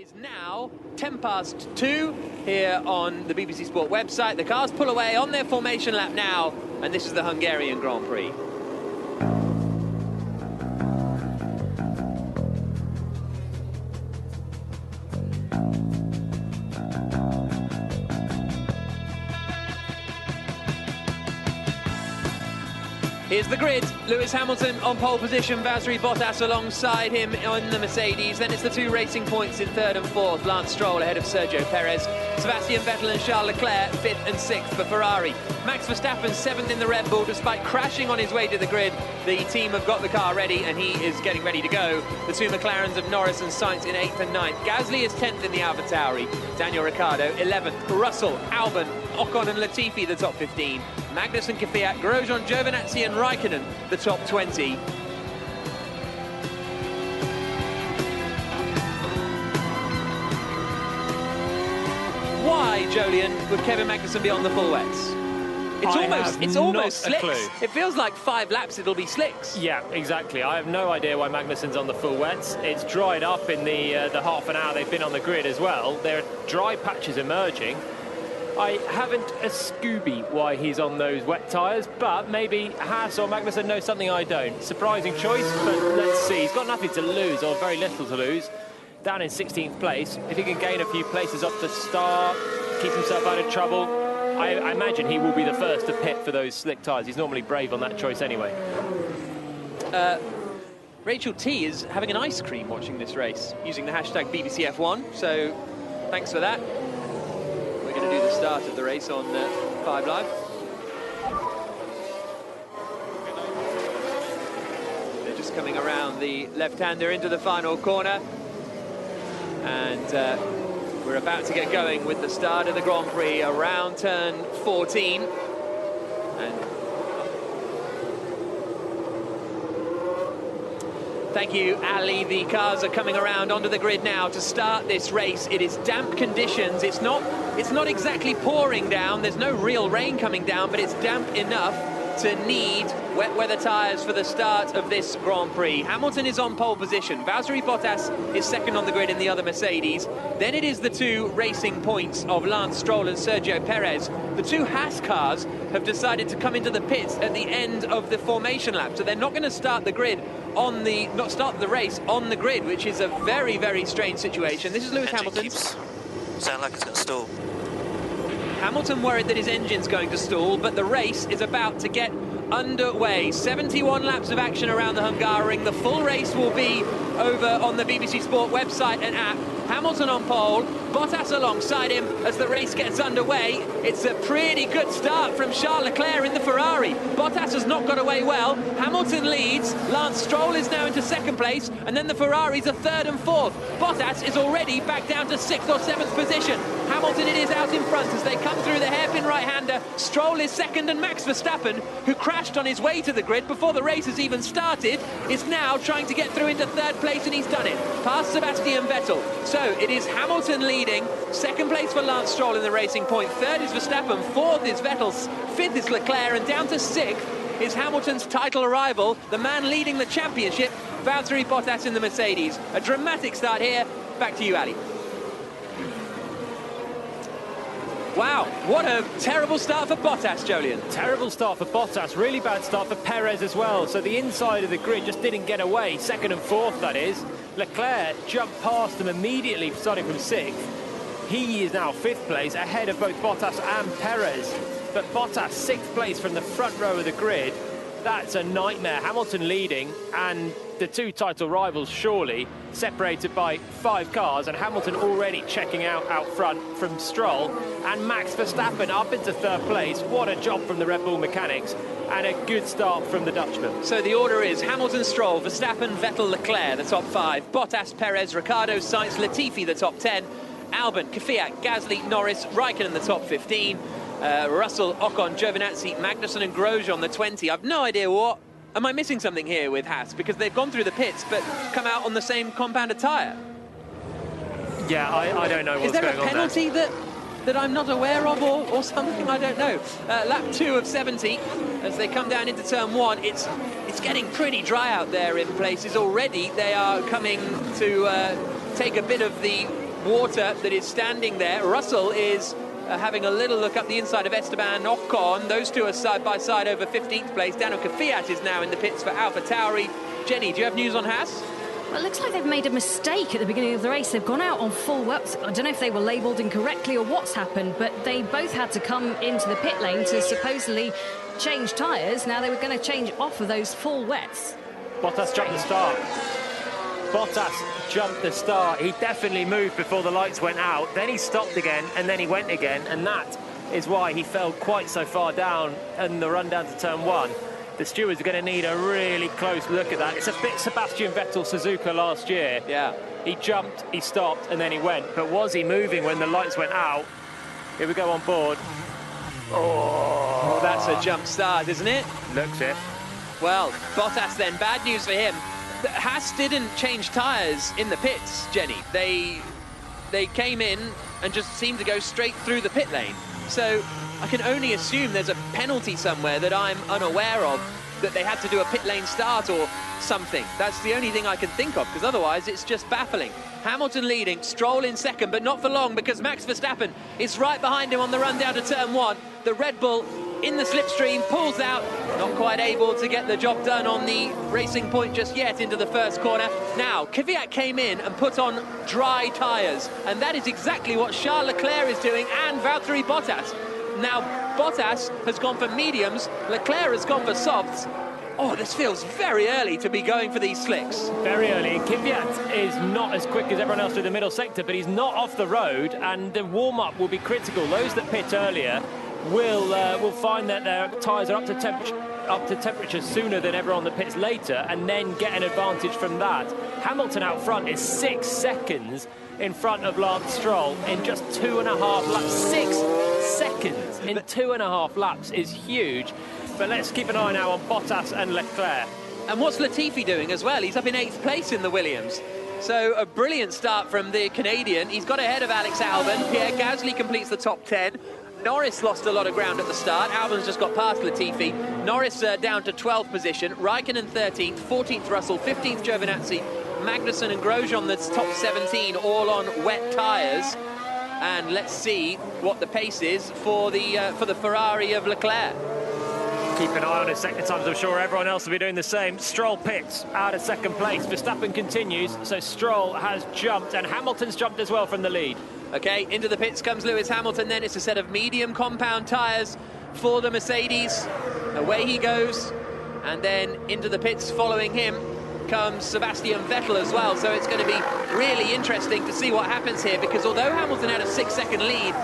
is now 2:10 here on the BBC Sport website. The cars pull away on their formation lap now, and this is the Hungarian Grand Prix. Here's the grid. Lewis Hamilton on pole position, Valtteri Bottas alongside him on the Mercedes. Then it's the two racing points in third and fourth. Lance Stroll ahead of Sergio Perez. Sebastian Vettel and Charles Leclerc fifth and sixth for Ferrari. Max Verstappen seventh in the Red Bull despite crashing on his way to the grid. The team have got the car ready and he is getting ready to go. The two McLarens of Norris and Sainz in eighth and ninth. Gasly is 10th in the AlphaTauri. Daniel Ricciardo 11th. Russell, Albon, Ocon and Latifi the top 15. Magnussen, Kvyat, Grosjean, Giovinazzi and Raikkonen the top 20. Why, Jolyon, would Kevin Magnussen be on the full wets? It's almost slicks. It feels like 5 laps it'll be slicks. Yeah, exactly. I have no idea why Magnussen's on the full wets. It's dried up in the half an hour they've been on the grid as well. There are dry patches emerging. I haven't a Scooby why he's on those wet tyres, but maybe Haas or Magnussen know something I don't. Surprising choice, but let's see. He's got nothing to lose, or very little to lose. Down in 16th place. If he can gain a few places off the start, keep himself out of trouble, I imagine he will be the first to pit for those slick tyres. He's normally brave on that choice anyway. Rachel T is having an ice cream watching this race, using the hashtag BBCF1, so thanks for that. We're going to do the start of the race on 5 Live. They're just coming around the left-hander into the final corner. And we're about to get going with the start of the Grand Prix around turn 14. And thank you, Ali. The cars are coming around onto the grid now to start this race. It is damp conditions. It's not exactly pouring down. There's no real rain coming down, but it's damp enough to need wet weather tyres for the start of this Grand Prix. Hamilton is on pole position. Valtteri Bottas is second on the grid in the other Mercedes. Then it is the two racing points of Lance Stroll and Sergio Perez. The two Haas cars have decided to come into the pits at the end of the formation lap, so they're not going to start the race on the grid, which is a very, very strange situation. This is Lewis Hamilton. Sound like it's going to stall. Hamilton worried that his engine's going to stall, but the race is about to get underway. 71 laps of action around the Hungaroring. The full race will be over on the BBC Sport website and app. Hamilton on pole, Bottas alongside him as the race gets underway. It's a pretty good start from Charles Leclerc in the Ferrari. Bottas has not got away well. Hamilton leads. Lance Stroll is now into second place, and then the Ferraris are third and fourth. Bottas is already back down to 6th or 7th position. Hamilton, it is out in front as they come through the hairpin right-hander. Stroll is second, and Max Verstappen, who crashed on his way to the grid before the race has even started, is now trying to get through into third place, and he's done it. Past Sebastian Vettel. So it is Hamilton leading. Second place for Lance Stroll in the Racing Point. Third is Verstappen. Fourth is Vettel's. Fifth is Leclerc. And down to sixth is Hamilton's title arrival, the man leading the championship, Valtteri Bottas in the Mercedes. A dramatic start here. Back to you, Ali. Wow, what a terrible start for Bottas, Jolyon. Terrible start for Bottas, really bad start for Perez as well. So the inside of the grid just didn't get away. Second and fourth, that is. Leclerc jumped past them immediately, starting from 6th. He is now 5th place, ahead of both Bottas and Perez. But Bottas, 6th place from the front row of the grid. That's a nightmare. Hamilton leading, and the two title rivals surely separated by 5 cars, and Hamilton already checking out front from Stroll, and Max Verstappen up into 3rd place. What a job from the Red Bull mechanics, and a good start from the Dutchman. So the order is Hamilton, Stroll, Verstappen, Vettel, Leclerc, the top 5. Bottas, Perez, Ricciardo, Sainz, Latifi, the top 10. Albon, Kvyat, Gasly, Norris, Raikkonen, the top 15. Russell, Ocon, Giovinazzi, Magnussen and Grosjean, the 20. I've no idea what. Am I missing something here with Haas? Because they've gone through the pits, but come out on the same compounded tyre. Yeah, I don't know what's going on there. Is there a penalty that I'm not aware of or something? I don't know. Lap 2 of 70, as they come down into turn 1, it's getting pretty dry out there in places already. They are coming to take a bit of the water that is standing there. Russell is having a little look up the inside of Esteban Ocon. Those two are side by side over 15th place. Daniel Kvyat is now in the pits for AlphaTauri. Jenny, do you have news on Haas? Well, it looks like they've made a mistake at the beginning of the race. They've gone out on full wets. I don't know if they were labelled incorrectly or what's happened, but they both had to come into the pit lane to supposedly change tyres. Now they were going to change off of those full wets. Bottas jumped the start. Bottas jumped the start. He definitely moved before the lights went out. Then he stopped again, and then he went again, and that is why he fell quite so far down in the run down to turn 1. The stewards are going to need a really close look at that. It's a bit Sebastian Vettel Suzuka last year. Yeah. He jumped, he stopped, and then he went. But was he moving when the lights went out? Here we go on board. Oh, that's a jump start, isn't it? Looks it. Well, Bottas then, bad news for him. Haas didn't change tyres in the pits, Jenny. They came in and just seemed to go straight through the pit lane. So I can only assume there's a penalty somewhere that I'm unaware of, that they had to do a pit lane start or something. That's the only thing I can think of, because otherwise it's just baffling. Hamilton leading, Stroll in second, but not for long, because Max Verstappen is right behind him on the run down to turn 1. The Red Bull in the slipstream pulls out, not quite able to get the job done on the racing point just yet into the first corner. Now, Kvyat came in and put on dry tyres, and that is exactly what Charles Leclerc is doing, and Valtteri Bottas. Now, Bottas has gone for mediums, Leclerc has gone for softs. Oh, this feels very early to be going for these slicks. Very early. And Kvyat is not as quick as everyone else through the middle sector, but he's not off the road, and the warm-up will be critical. Those that pit earlier will find that their tyres are up to temperature sooner than everyone that pits later, and then get an advantage from that. Hamilton out front is 6 seconds in front of Lance Stroll in just 2.5 laps. 6 seconds in 2.5 laps is huge. But let's keep an eye now on Bottas and Leclerc. And what's Latifi doing as well? He's up in 8th place in the Williams. So a brilliant start from the Canadian. He's got ahead of Alex Albon. Pierre Gasly completes the top 10. Norris lost a lot of ground at the start. Albon's just got past Latifi. Norris down to 12th position. Raikkonen 13th, 14th Russell, 15th Giovinazzi. Magnussen and Grosjean, the top 17, all on wet tyres. And let's see what the pace is for the Ferrari of Leclerc. Keep an eye on his second times. I'm sure everyone else will be doing the same. Stroll pits out of second place. Verstappen continues, so Stroll has jumped, and Hamilton's jumped as well from the lead. Okay, into the pits comes Lewis Hamilton then. It's a set of medium compound tyres for the Mercedes. Away he goes, and then into the pits following him comes Sebastian Vettel as well. So it's going to be really interesting to see what happens here, because although Hamilton had a 6-second lead,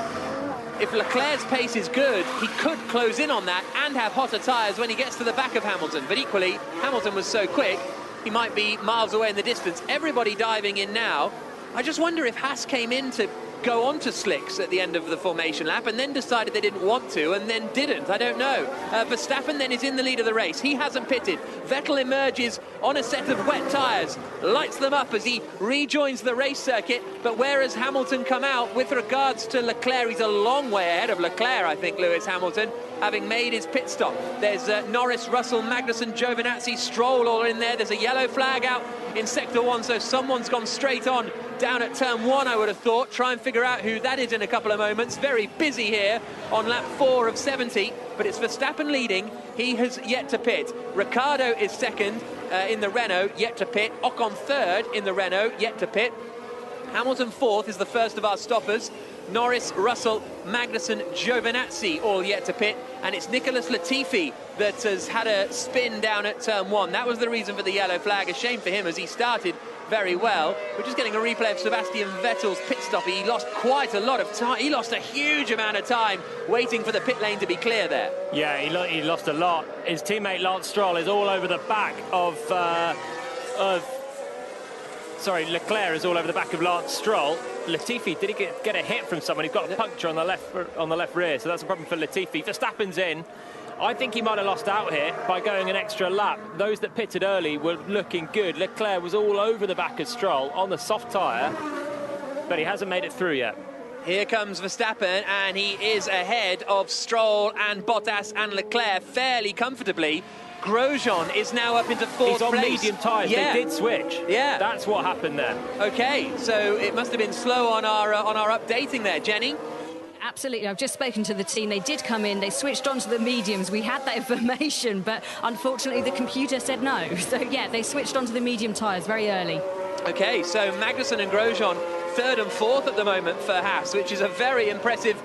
if Leclerc's pace is good, he could close in on that and have hotter tyres when he gets to the back of Hamilton. But equally, Hamilton was so quick, he might be miles away in the distance. Everybody diving in now. I just wonder if Haas came in to go on to slicks at the end of the formation lap and then decided they didn't want to and then didn't. I don't know. Verstappen then is in the lead of the race. He hasn't pitted. Vettel emerges on a set of wet tyres, lights them up as he rejoins the race circuit. But where has Hamilton come out with regards to Leclerc? He's a long way ahead of Leclerc, I think, Lewis Hamilton, having made his pit stop. There's Norris, Russell, Magnussen, Giovinazzi, Stroll all in there. There's a yellow flag out in Sector 1, so someone's gone straight on down at turn 1, I would have thought. Try and figure out who that is in a couple of moments. Very busy here on lap 4 of 70, but it's Verstappen leading. He has yet to pit. Ricciardo is second in the Renault, yet to pit. Ocon third in the Renault, yet to pit. Hamilton fourth is the first of our stoppers. Norris, Russell, Magnussen, Giovinazzi all yet to pit, and it's Nicholas Latifi that has had a spin down at turn 1. That was the reason for the yellow flag. A shame for him as he started very well. We're just getting a replay of Sebastian Vettel's pit stop. He lost quite a lot of time. He lost a huge amount of time waiting for the pit lane to be clear there. Yeah, he lost a lot. His teammate Lance Stroll is all over the back of Leclerc is all over the back of Lance Stroll. Latifi, did he get a hit from someone? He's got a puncture on the left rear, so that's a problem for Latifi. Verstappen's in. I think he might have lost out here by going an extra lap. Those that pitted early were looking good. Leclerc was all over the back of Stroll on the soft tyre, but he hasn't made it through yet. Here comes Verstappen, and he is ahead of Stroll and Bottas and Leclerc fairly comfortably. Grosjean is now up into fourth He's on place. medium tyres. Yeah. They did switch. Yeah. That's what happened there. Okay, so it must have been slow on our updating there, Jenny. Absolutely. I've just spoken to the team. They did come in. They switched on to the mediums. We had that information, but unfortunately the computer said no. So, yeah, they switched on to the medium tyres very early. Okay, so Magnussen and Grosjean third and fourth at the moment for Haas, which is a very impressive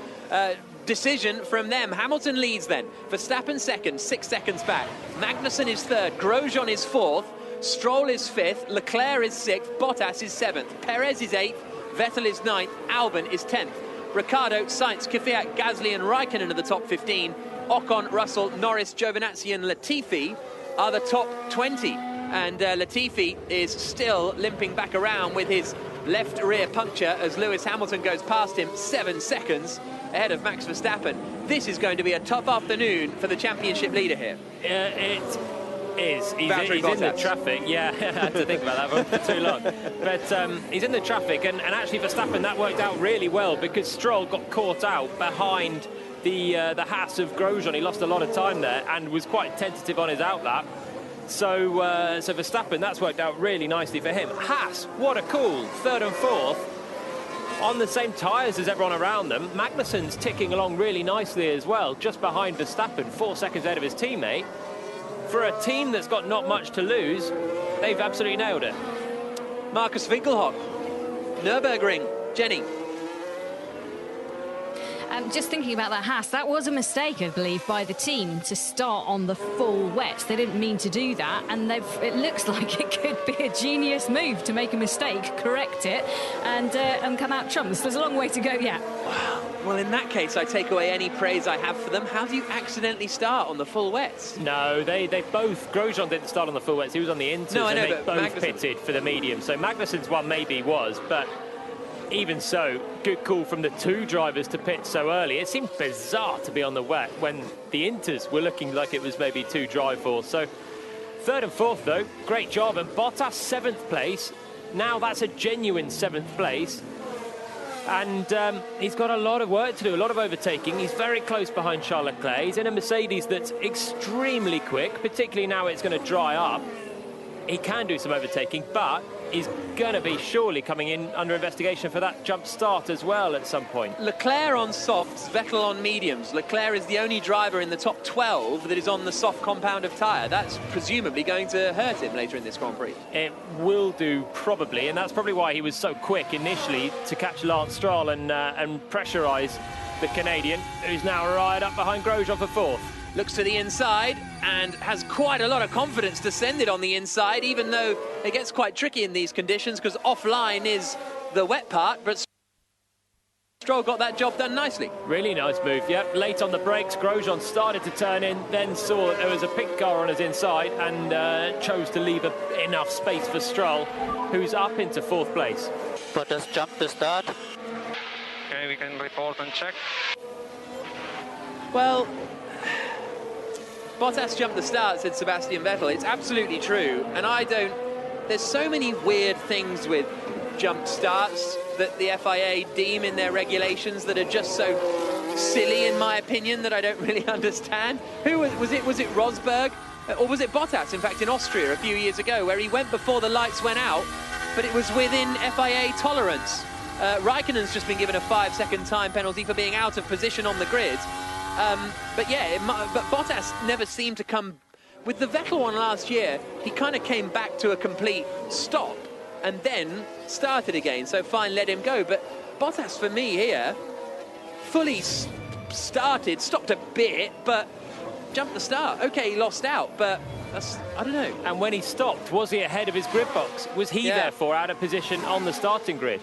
decision from them. Hamilton leads then. Verstappen second, 6 seconds back. Magnussen is third. Grosjean is fourth. Stroll is fifth. Leclerc is sixth. Bottas is seventh. Perez is eighth. Vettel is ninth. Albon is 10th. Ricciardo, Sainz, Kvyat, Gasly and Raikkonen are the top 15. Ocon, Russell, Norris, Giovinazzi and Latifi are the top 20. And Latifi is still limping back around with his left rear puncture as Lewis Hamilton goes past him 7 seconds ahead of Max Verstappen. This is going to be a tough afternoon for the championship leader here. It is. He's in the traffic. Yeah, I had to think about that one for too long. But he's in the traffic, and actually Verstappen, that worked out really well because Stroll got caught out behind the Haas of Grosjean. He lost a lot of time there and was quite tentative on his outlap. So Verstappen, that's worked out really nicely for him. Haas, what a call. Third and fourth on the same tyres as everyone around them. Magnussen's ticking along really nicely as well, just behind Verstappen, 4 seconds ahead of his teammate. For a team that's got not much to lose, they've absolutely nailed it. Marcus Winkelhock, Nürburgring, Jenny. Just thinking about that Haas, that was a mistake, I believe, by the team to start on the full wet. They didn't mean to do that, and it looks like it could be a genius move to make a mistake, correct it, and come out trumps. There's a long way to go yet. Well, in that case, I take away any praise I have for them. How do you accidentally start on the full wets? No, they both... Grosjean didn't start on the full wets. He was on the inters, no, I know, and they but both Magnussen pitted for the medium. So Magnussen's one maybe was, but even so, good call from the two drivers to pit so early. It seemed bizarre to be on the wet when the inters were looking like it was maybe too dry for. So third and fourth, though, great job. And Bottas, 7th place. Now that's a genuine 7th place. And he's got a lot of work to do, a lot of overtaking. He's very close behind Charles Leclerc. He's in a Mercedes that's extremely quick, particularly now it's going to dry up. He can do some overtaking, but he's going to be surely coming in under investigation for that jump start as well at some point. Leclerc on softs, Vettel on mediums. Leclerc is the only driver in the top 12 that is on the soft compound of tyre. That's presumably going to hurt him later in this Grand Prix. It will do, probably, and that's probably why he was so quick initially to catch Lance Stroll and pressurise the Canadian, who's now right up behind Grosjean for fourth. Looks to the inside and has quite a lot of confidence to send it on the inside, even though it gets quite tricky in these conditions because offline is the wet part, but Stroll got that job done nicely. Really nice move, yep. Late on the brakes, Grosjean started to turn in, then saw that there was a pit car on his inside and chose to leave enough space for Stroll, who's up into fourth place. Bottas jumped the start. Okay, we can report and check. Well, Bottas jumped the start, said Sebastian Vettel. It's absolutely true, and there's so many weird things with jump starts that the FIA deem in their regulations that are just so silly, in my opinion, that I don't really understand. Who was it Rosberg? Or was it Bottas, in fact, in Austria a few years ago, where he went before the lights went out, but it was within FIA tolerance. Raikkonen's just been given a 5-second time penalty for being out of position on the grid. But yeah, but Bottas never seemed to come... With the Vettel one last year, he kind of came back to a complete stop and then started again, so fine, let him go. But Bottas, for me here, fully started, stopped a bit, but jumped the start. Okay, he lost out, but I don't know. And when he stopped, was he ahead of his grid box? Was he therefore out of position on the starting grid?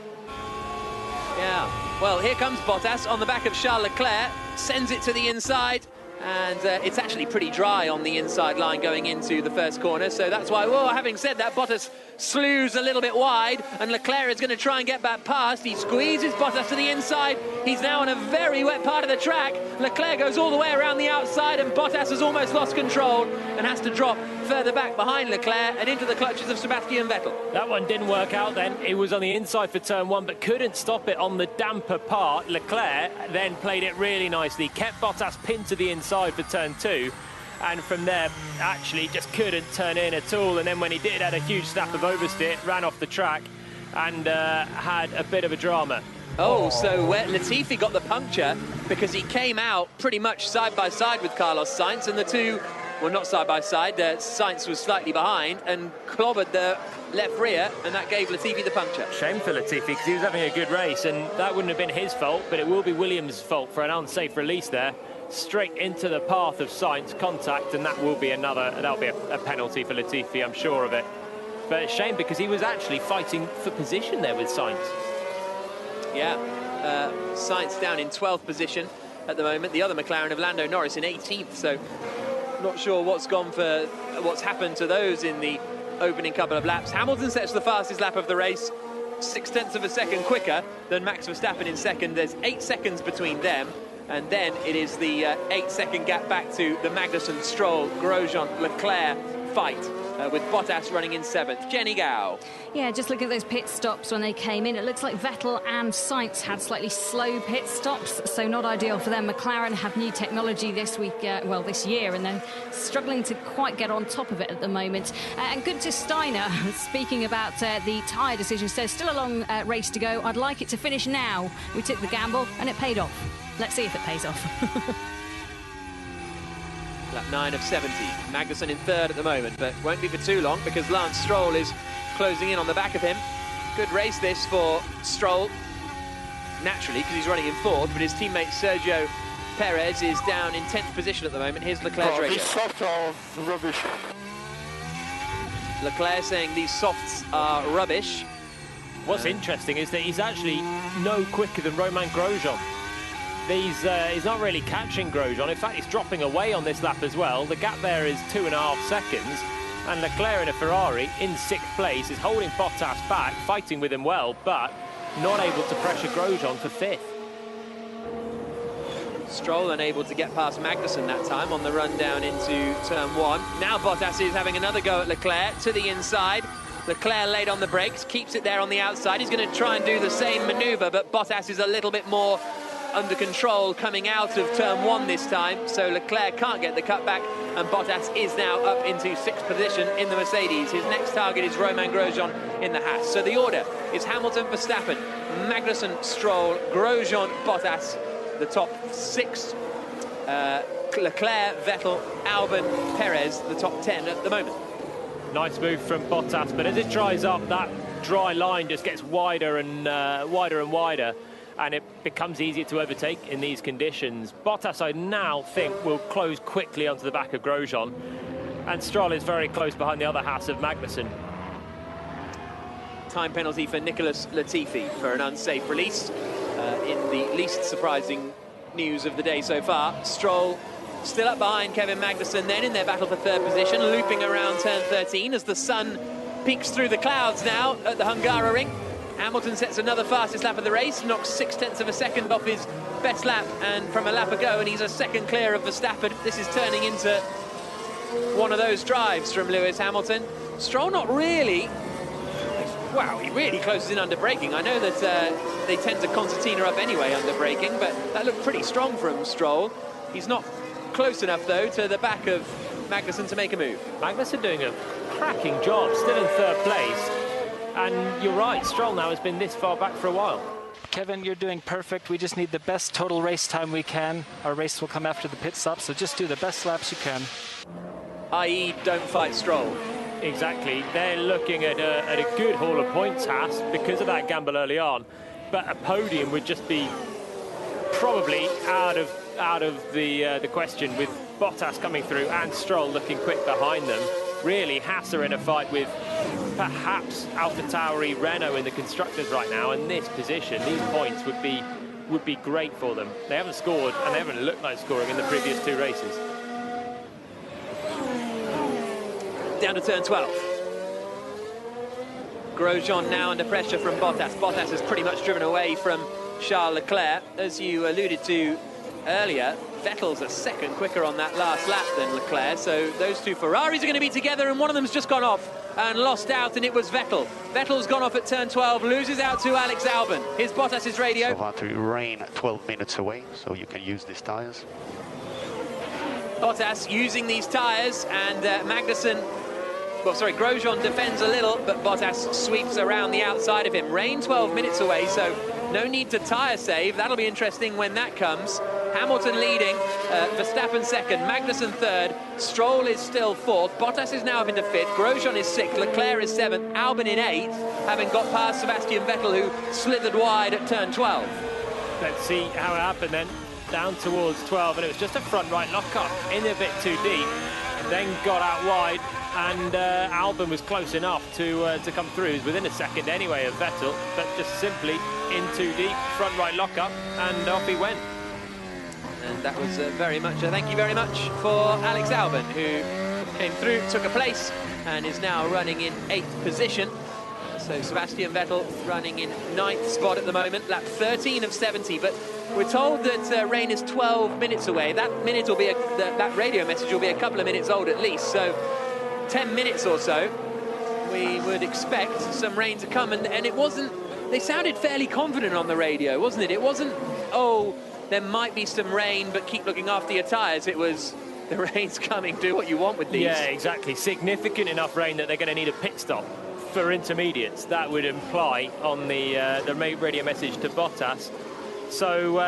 Yeah, well, here comes Bottas on the back of Charles Leclerc, sends it to the inside, and it's actually pretty dry on the inside line going into the first corner, so that's why, well, having said that, Bottas slews a little bit wide, and Leclerc is going to try and get back past. He squeezes Bottas to the inside. He's now on a very wet part of the track. Leclerc goes all the way around the outside, and Bottas has almost lost control and has to drop further back behind Leclerc and into the clutches of Sebastian Vettel. That one didn't work out then. It was on the inside for turn one, but couldn't stop it on the damper part. Leclerc then played it really nicely, kept Bottas pinned to the inside for turn two, and from there actually just couldn't turn in at all. And then when he did, had a huge snap of oversteer, ran off the track and had a bit of a drama. Oh, so where Latifi got the puncture because he came out pretty much side by side with Carlos Sainz, and the two, well, not side by side, Sainz was slightly behind and clobbered the left rear, and that gave Latifi the puncture. Shame for Latifi because he was having a good race, and that wouldn't have been his fault, but it will be Williams' fault for an unsafe release there. Straight into the path of Sainz, contact, and that will be that'll be a penalty for Latifi, I'm sure of it. But it's a shame because he was actually fighting for position there with Sainz. Yeah, Sainz down in 12th position at the moment. The other McLaren of Lando Norris in 18th, so not sure what's happened to those in the opening couple of laps. Hamilton sets the fastest lap of the race, 0.6 of a second quicker than Max Verstappen in second. There's 8 seconds between them, and then it is the 8-second gap back to the Magnussen, Stroll, Grosjean, Leclerc fight, with Bottas running in 7th. Jenny Gao. Yeah, just look at those pit stops when they came in. It looks like Vettel and Sainz had slightly slow pit stops, so not ideal for them. McLaren have new technology this week, this year, and then struggling to quite get on top of it at the moment. And good to Steiner, speaking about the tyre decision, says still a long race to go. I'd like it to finish now. We took the gamble and it paid off. Let's see if it pays off. Lap 9 of 70. Magnussen in 3rd at the moment, but won't be for too long because Lance Stroll is closing in on the back of him. Good race this for Stroll, naturally, because he's running in 4th, but his teammate Sergio Perez is down in 10th position at the moment. Here's Leclerc's radio. These softs are rubbish. Leclerc saying these softs are rubbish. What's interesting is that he's actually no quicker than Romain Grosjean. He's not really catching Grosjean. In fact, he's dropping away on this lap as well. The gap there is 2.5 seconds. And Leclerc in a Ferrari in 6th place is holding Bottas back, fighting with him well, but not able to pressure Grosjean for 5th. Stroll unable to get past Magnussen that time on the run down into turn 1. Now Bottas is having another go at Leclerc to the inside. Leclerc laid on the brakes, keeps it there on the outside. He's going to try and do the same manoeuvre, but Bottas is a little bit more under control coming out of turn 1 this time, so Leclerc can't get the cutback, and Bottas is now up into 6th position in the Mercedes. His next target is Romain Grosjean in the Haas. So the order is Hamilton, Verstappen, Magnussen, Stroll, Grosjean, Bottas, the top 6. Leclerc, Vettel, Albon, Perez, the top 10 at the moment. Nice move from Bottas, but as it dries up, that dry line just gets wider and wider, and it becomes easier to overtake in these conditions. Bottas, I now think, will close quickly onto the back of Grosjean, and Stroll is very close behind the other Haas of Magnussen. Time penalty for Nicholas Latifi for an unsafe release. In the least surprising news of the day so far, Stroll still up behind Kevin Magnussen, then in their battle for 3rd position, looping around turn 13 as the sun peeks through the clouds now at the Hungaroring. Hamilton sets another fastest lap of the race, knocks 0.6 of a second off his best lap and from a lap ago, and he's a second clear of Verstappen. This is turning into one of those drives from Lewis Hamilton. Stroll not really, wow, he really closes in under braking. I know that they tend to concertina up anyway under braking, but that looked pretty strong from Stroll. He's not close enough, though, to the back of Magnussen to make a move. Magnussen doing a cracking job, still in 3rd place. And you're right, Stroll now has been this far back for a while. Kevin, you're doing perfect. We just need the best total race time we can. Our race will come after the pit stop, so just do the best laps you can. I.e., don't fight Stroll. Exactly. They're looking at a good haul of points, Haas, because of that gamble early on. But a podium would just be probably out of the question, with Bottas coming through and Stroll looking quick behind them. Really, Haas are in a fight with perhaps AlphaTauri, Renault in the constructors right now, and this position, these points would be great for them. They haven't scored, and they haven't looked like scoring in the previous 2 races. Down to turn 12. Grosjean now under pressure from Bottas. Bottas has pretty much driven away from Charles Leclerc. As you alluded to earlier, Vettel's a second quicker on that last lap than Leclerc, so those two Ferraris are going to be together, and one of them's just gone off and lost out, and it was Vettel. Vettel's gone off at turn 12, loses out to Alex Albon. Here's Bottas's radio. So hard to rain 12 minutes away, so you can use these tyres. Bottas using these tyres, and Grosjean defends a little, but Bottas sweeps around the outside of him. Rain 12 minutes away, so no need to tyre save. That'll be interesting when that comes. Hamilton leading, Verstappen second, Magnussen third, Stroll is still fourth, Bottas is now up into fifth, Grosjean is sixth, Leclerc is seventh, Albon in eighth, having got past Sebastian Vettel, who slithered wide at turn 12. Let's see how it happened then. Down towards 12, and it was just a front right lock-up, in a bit too deep, then got out wide, and Albon was close enough to come through. He was within a second anyway of Vettel, but just simply in too deep, front right lock-up, and off he went. And that was very much a thank you very much for Alex Albon, who came through, took a place, and is now running in 8th position. So Sebastian Vettel running in 9th spot at the moment, lap 13 of 70, but we're told that rain is 12 minutes away. That minute will be that radio message will be a couple of minutes old at least, so 10 minutes or so we would expect some rain to come, and it wasn't, they sounded fairly confident on the radio, wasn't it? It wasn't, oh, there might be some rain, but keep looking after your tyres. It was, the rain's coming, do what you want with these. Yeah, exactly. Significant enough rain that they're going to need a pit stop for intermediates. That would imply on the radio message to Bottas. So,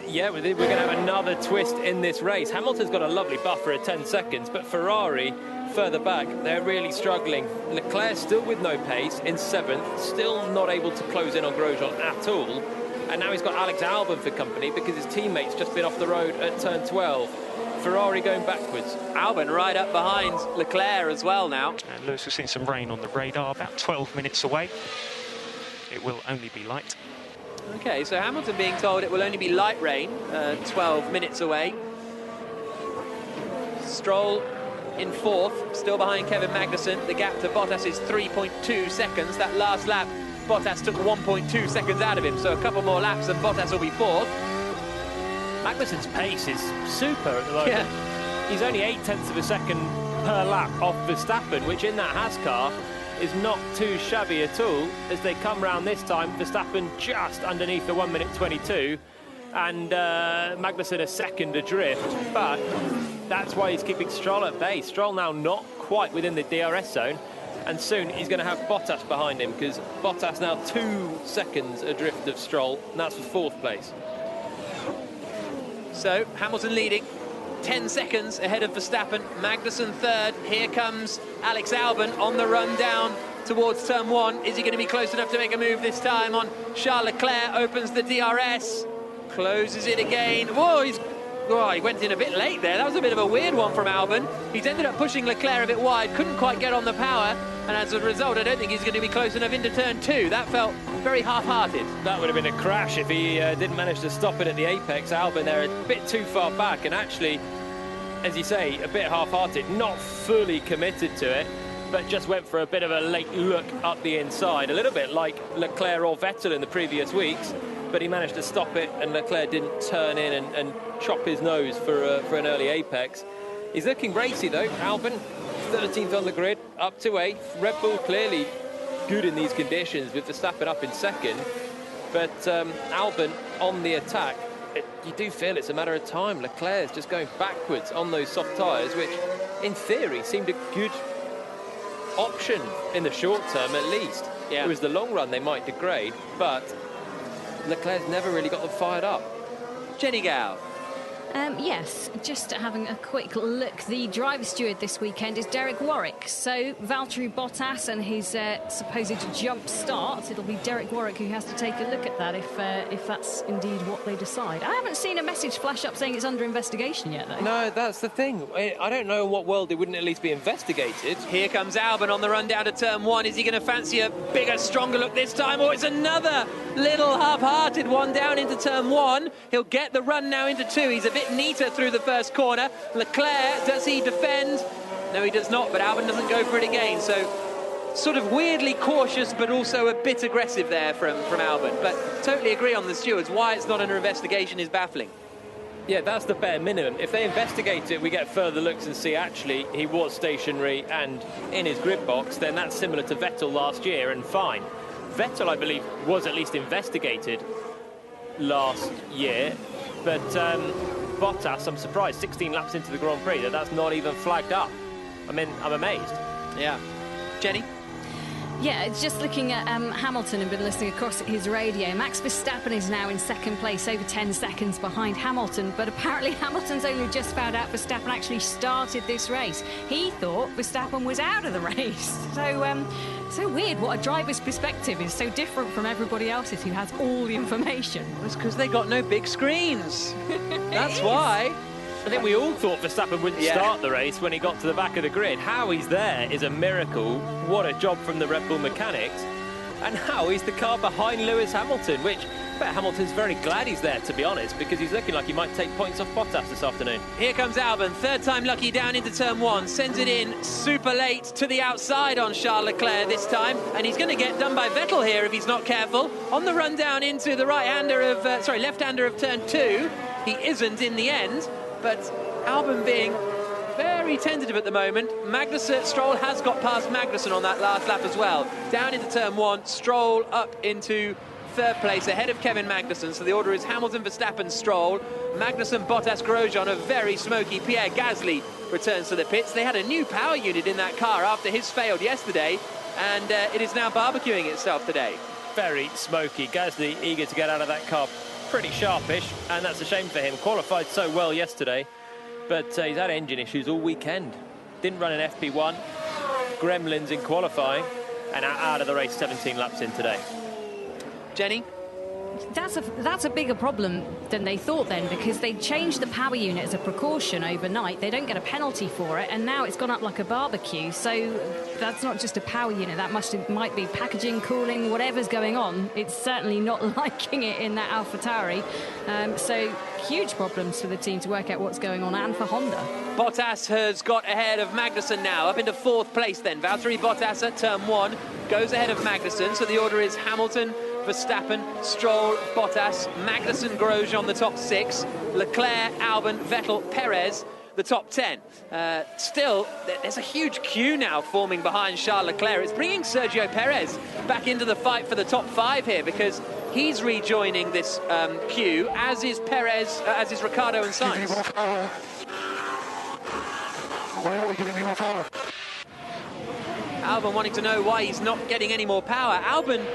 yeah, we're going to have another twist in this race. Hamilton's got a lovely buffer at 10 seconds, but Ferrari, further back, they're really struggling. Leclerc still with no pace in 7th, still not able to close in on Grosjean at all. And now he's got Alex Albon for company because his teammate's just been off the road at turn 12. Ferrari going backwards. Albon right up behind Leclerc as well now. And Lewis, we've seen some rain on the radar, about 12 minutes away. It will only be light. Okay, so Hamilton being told it will only be light rain, 12 minutes away. Stroll in 4th, still behind Kevin Magnussen. The gap to Bottas is 3.2 seconds. That last lap, Bottas took 1.2 seconds out of him, so a couple more laps and Bottas will be 4th. Magnussen's pace is super at the moment. Yeah. He's only 0.8 of a second per lap off Verstappen, which in that Haas car is not too shabby at all. As they come round this time, Verstappen just underneath the 1 minute 22, and Magnussen a second adrift, but that's why he's keeping Stroll at bay. Stroll now not quite within the DRS zone, and soon he's going to have Bottas behind him, because Bottas now 2 seconds adrift of Stroll, and that's for 4th place. So Hamilton leading 10 seconds ahead of Verstappen, Magnussen 3rd. Here comes Alex Albon on the run down towards turn 1. Is he going to be close enough to make a move this time on Charles Leclerc? Opens the DRS, closes it again. Whoa, he went in a bit late there. That was a bit of a weird one from Albon. He's ended up pushing Leclerc a bit wide, couldn't quite get on the power, and as a result, I don't think he's going to be close enough into turn 2. That felt very half-hearted. That would have been a crash if he didn't manage to stop it at the apex. Albon there a bit too far back, and actually, as you say, a bit half-hearted, not fully committed to it, but just went for a bit of a late look up the inside, a little bit like Leclerc or Vettel in the previous weeks, but he managed to stop it, and Leclerc didn't turn in and chop his nose for an early apex. He's looking racy though, Albon, 13th on the grid, up to 8th. Red Bull clearly good in these conditions with Verstappen up in 2nd, but Albon on the attack. You do feel it's a matter of time. Leclerc's just going backwards on those soft tyres, which in theory seemed a good option in the short term at least. Yeah. It was the long run they might degrade, but Leclerc's never really got them fired up. Jenny Gao. Yes, just having a quick look. The driver steward this weekend is Derek Warwick. So Valtteri Bottas and his supposed jump start, it'll be Derek Warwick who has to take a look at that if that's indeed what they decide. I haven't seen a message flash up saying it's under investigation yet, though. No, that's the thing. I don't know in what world it wouldn't at least be investigated. Here comes Albon on the run down to turn 1. Is he going to fancy a bigger, stronger look this time, or it's another little half-hearted one down into turn 1? He'll get the run now into 2. He's a bit neater through the first corner. Leclerc, does he defend? No, he does not, but Albon doesn't go for it again. So sort of weirdly cautious, but also a bit aggressive there from Albon. But totally agree on the stewards. Why it's not under investigation is baffling. Yeah, that's the bare minimum. If they investigate it, we get further looks and see actually he was stationary and in his grid box, then that's similar to Vettel last year and fine. Vettel, I believe, was at least investigated last year, but Bottas, I'm surprised 16 laps into the Grand Prix that's not even flagged up. I mean, I'm amazed. Yeah. Jenny? Yeah, it's just looking at Hamilton and been listening across his radio. Max Verstappen is now in second place, over 10 seconds behind Hamilton, but apparently Hamilton's only just found out Verstappen actually started this race. He thought Verstappen was out of the race. So weird what a driver's perspective is so different from everybody else's who has all the information. It's because they got no big screens. That's why. I think we all thought Verstappen wouldn't start the race when he got to the back of the grid. How he's there is a miracle. What a job from the Red Bull mechanics. And how he's the car behind Lewis Hamilton, which I bet Hamilton's very glad he's there, to be honest, because he's looking like he might take points off Bottas this afternoon. Here comes Albon, third time lucky down into turn one, sends it in super late to the outside on Charles Leclerc this time, and he's going to get done by Vettel here if he's not careful. On the run down into the left-hander of turn two, he isn't in the end. But Albon being very tentative at the moment. Stroll has got past Magnussen on that last lap as well. Down into turn one, Stroll up into third place ahead of Kevin Magnussen. So the order is Hamilton, Verstappen, Stroll, Magnussen, Bottas, Grosjean. A very smoky Pierre Gasly returns to the pits. They had a new power unit in that car after his failed yesterday, and it is now barbecuing itself today. Very smoky. Gasly eager to get out of that car. Pretty sharpish, and that's a shame for him. Qualified so well yesterday, but he's had engine issues all weekend. Didn't run an FP1, gremlins in qualifying, and out of the race 17 laps in today. Jenny? That's a bigger problem than they thought then, because they changed the power unit as a precaution overnight. They don't get a penalty for it, and now it's gone up like a barbecue. So that's not just a power unit. That might be packaging, cooling, whatever's going on. It's certainly not liking it in that AlphaTauri. So huge problems for the team to work out what's going on, and for Honda. Bottas has got ahead of Magnussen now, up into fourth place then. Valtteri Bottas at turn one goes ahead of Magnussen. So the order is Hamilton, Verstappen, Stroll, Bottas, Magnussen, Grosjean, the top six, Leclerc, Albon, Vettel, Perez, the top 10. Still, there's a huge queue now forming behind Charles Leclerc. It's bringing Sergio Perez back into the fight for the top five here, because he's rejoining this queue, as is Perez, as is Ricciardo and Sainz. Why aren't we giving me more power? Albon wanting to know why he's not getting any more power. Albon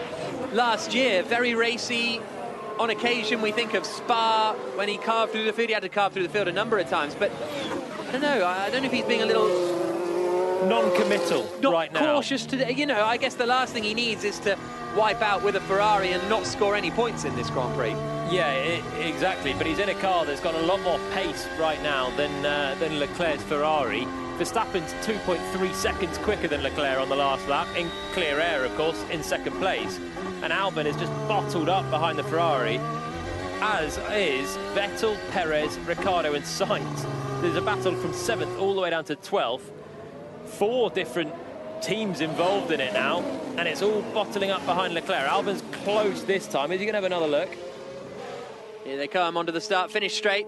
last year, very racy. On occasion, we think of Spa when he carved through the field. He had to carve through the field a number of times, but I don't know. I don't know if he's being a little non-committal right now. Cautious today. You know, I guess the last thing he needs is to wipe out with a Ferrari and not score any points in this Grand Prix. Yeah, exactly. But he's in a car that's got a lot more pace right now than Leclerc's Ferrari. Verstappen's 2.3 seconds quicker than Leclerc on the last lap, in clear air, of course, in second place. And Albon is just bottled up behind the Ferrari, as is Vettel, Perez, Ricciardo and Sainz. There's a battle from 7th all the way down to 12th. 4 different teams involved in it now, and it's all bottling up behind Leclerc. Albon's close this time. Is he going to have another look? Here they come onto the start, finish straight.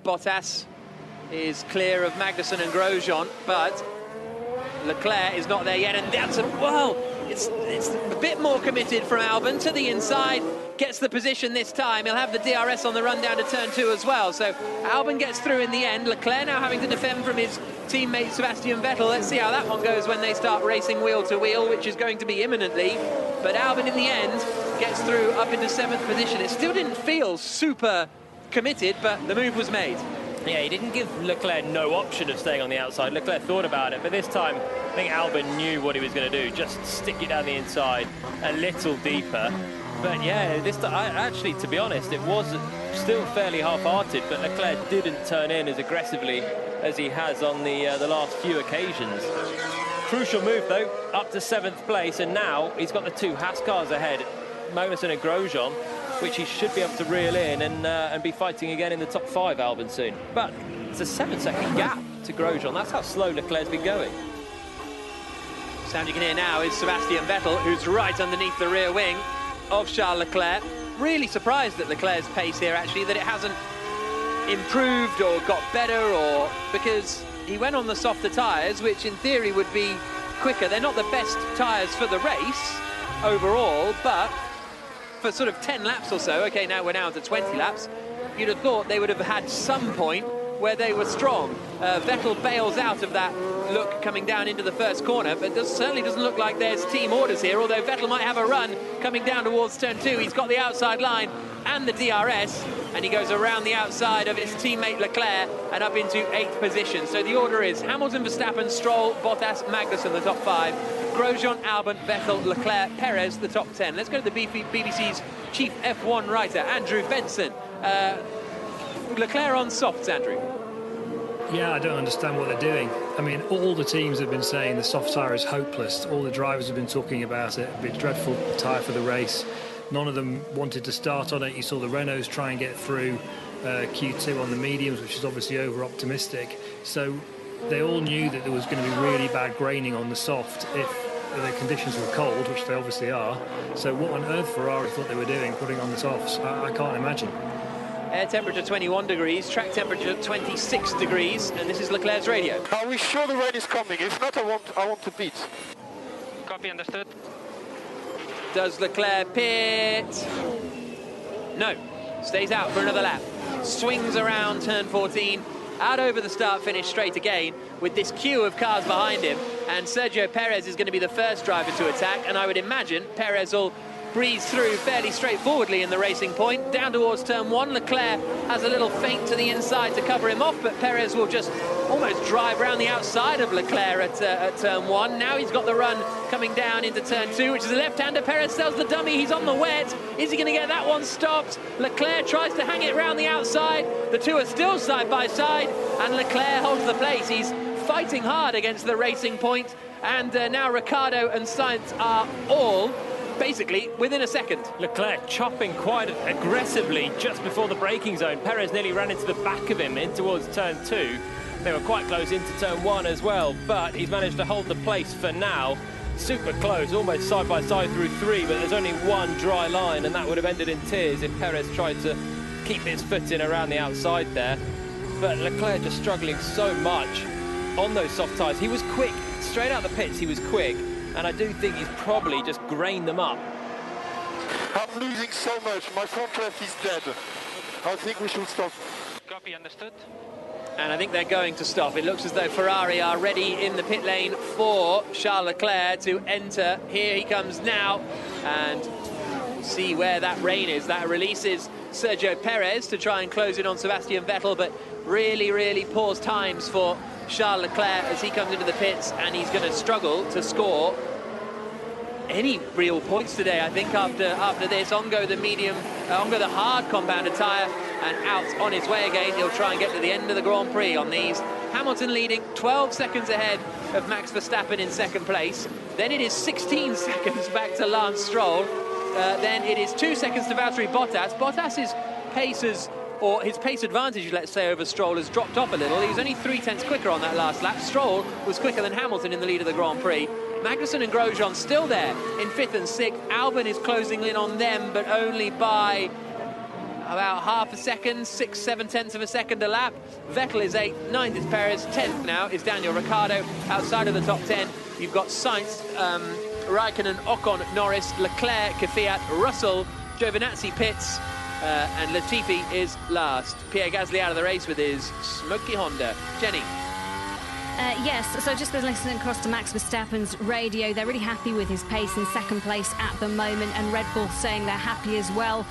Bottas is clear of Magnussen and Grosjean, but Leclerc is not there yet, and that's it's a bit more committed from Albon to the inside, gets the position this time. He'll have the DRS on the run down to turn 2 as well, so Albon gets through in the end. Leclerc now having to defend from his teammate Sebastian Vettel. Let's see how that one goes when they start racing wheel to wheel, which is going to be imminently. But Albon in the end gets through up into 7th position. It still didn't feel super committed, but the move was made. Yeah, he didn't give Leclerc no option of staying on the outside. Leclerc thought about it, but this time I think Albon knew what he was going to do. Just stick it down the inside a little deeper. But yeah, this time, actually, to be honest, it was still fairly half-hearted, but Leclerc didn't turn in as aggressively as he has on the last few occasions. Crucial move, though, up to 7th place, and now he's got the 2 Haas cars ahead, Magnussen and Grosjean, which he should be able to reel in and be fighting again in the top 5, Albon, soon. But it's a 7-second gap to Grosjean. That's how slow Leclerc's been going. Sound you can hear now is Sebastian Vettel, who's right underneath the rear wing of Charles Leclerc. Really surprised at Leclerc's pace here, actually, that it hasn't improved or got better, or because he went on the softer tyres, which in theory would be quicker. They're not the best tyres for the race overall, but for sort of 10 laps or so, okay, now we're down to 20 laps, you'd have thought they would have had some point where they were strong. Vettel bails out of that look coming down into the first corner, but certainly doesn't look like there's team orders here, although Vettel might have a run coming down towards turn 2. He's got the outside line and the DRS, and he goes around the outside of his teammate Leclerc and up into 8th position. So the order is Hamilton, Verstappen, Stroll, Bottas, Magnussen, the top 5, Grosjean, Albon, Vettel, Leclerc, Perez, the top 10. Let's go to the BBC's chief F1 writer, Andrew Benson. Leclerc on softs, Andrew. Yeah, I don't understand what they're doing. I mean, all the teams have been saying the soft tyre is hopeless. All the drivers have been talking about it. It'd be a dreadful tyre for the race. None of them wanted to start on it. You saw the Renaults try and get through Q2 on the mediums, which is obviously over-optimistic. So they all knew that there was going to be really bad graining on the soft if the conditions were cold, which they obviously are. So what on earth Ferrari thought they were doing, putting on the softs, I can't imagine. Air temperature 21 degrees, track temperature 26 degrees, and this is Leclerc's radio. Are we sure the rain is coming? If not, I want to beat. Copy, understood. Does Leclerc pit? No. Stays out for another lap. Swings around turn 14, out over the start-finish straight again, with this queue of cars behind him, and Sergio Perez is going to be the first driver to attack, and I would imagine Perez will breeze through fairly straightforwardly in the racing point. Down towards turn 1, Leclerc has a little feint to the inside to cover him off, but Perez will just almost drive around the outside of Leclerc at turn 1. Now he's got the run coming down into turn 2, which is a left-hander. Perez sells the dummy, he's on the wet. Is he going to get that one stopped? Leclerc tries to hang it round the outside. The two are still side by side, and Leclerc holds the place. He's fighting hard against the racing point, and now Ricciardo and Sainz are all basically within a second. Leclerc chopping quite aggressively just before the braking zone. Perez nearly ran into the back of him in towards turn 2. They were quite close into turn 1 as well, but he's managed to hold the place for now. Super close, almost side by side through 3, but there's only one dry line, and that would have ended in tears if Perez tried to keep his foot in around the outside there. But Leclerc just struggling so much on those soft tyres. He was quick, straight out the pits he was quick, and I do think he's probably just grained them up. I'm losing so much. My front left is dead. I think we should stop. Copy, understood. And I think they're going to stop. It looks as though Ferrari are ready in the pit lane for Charles Leclerc to enter. Here he comes now, and see where that rain is. That releases Sergio Perez to try and close in on Sebastian Vettel, but really, really poor times for Charles Leclerc as he comes into the pits, and he's going to struggle to score any real points today, I think, after this. On go the hard compounded tyre, and out on his way again. He'll try and get to the end of the Grand Prix on these. Hamilton leading 12 seconds ahead of Max Verstappen in second place. Then it is 16 seconds back to Lance Stroll. Then it is 2 seconds to Valtteri Bottas. Bottas's paces, or his pace advantage, let's say, over Stroll has dropped off a little. He was only 3/10 quicker on that last lap. Stroll was quicker than Hamilton in the lead of the Grand Prix. Magnussen and Grosjean still there in 5th and 6th. Albon is closing in on them, but only by about half a second, 6/7 of a second a lap. Vettel is 8th, 9th is Perez, 10th now is Daniel Ricciardo. Outside of the top 10, you've got Sainz, Raikkonen, Ocon, Norris, Leclerc, Kvyat, Russell, Giovinazzi pits, and Latifi is last. Pierre Gasly out of the race with his smoky Honda. Jenny. Yes, so just been listening across to Max Verstappen's radio. They're really happy with his pace in second place at the moment, and Red Bull saying they're happy as well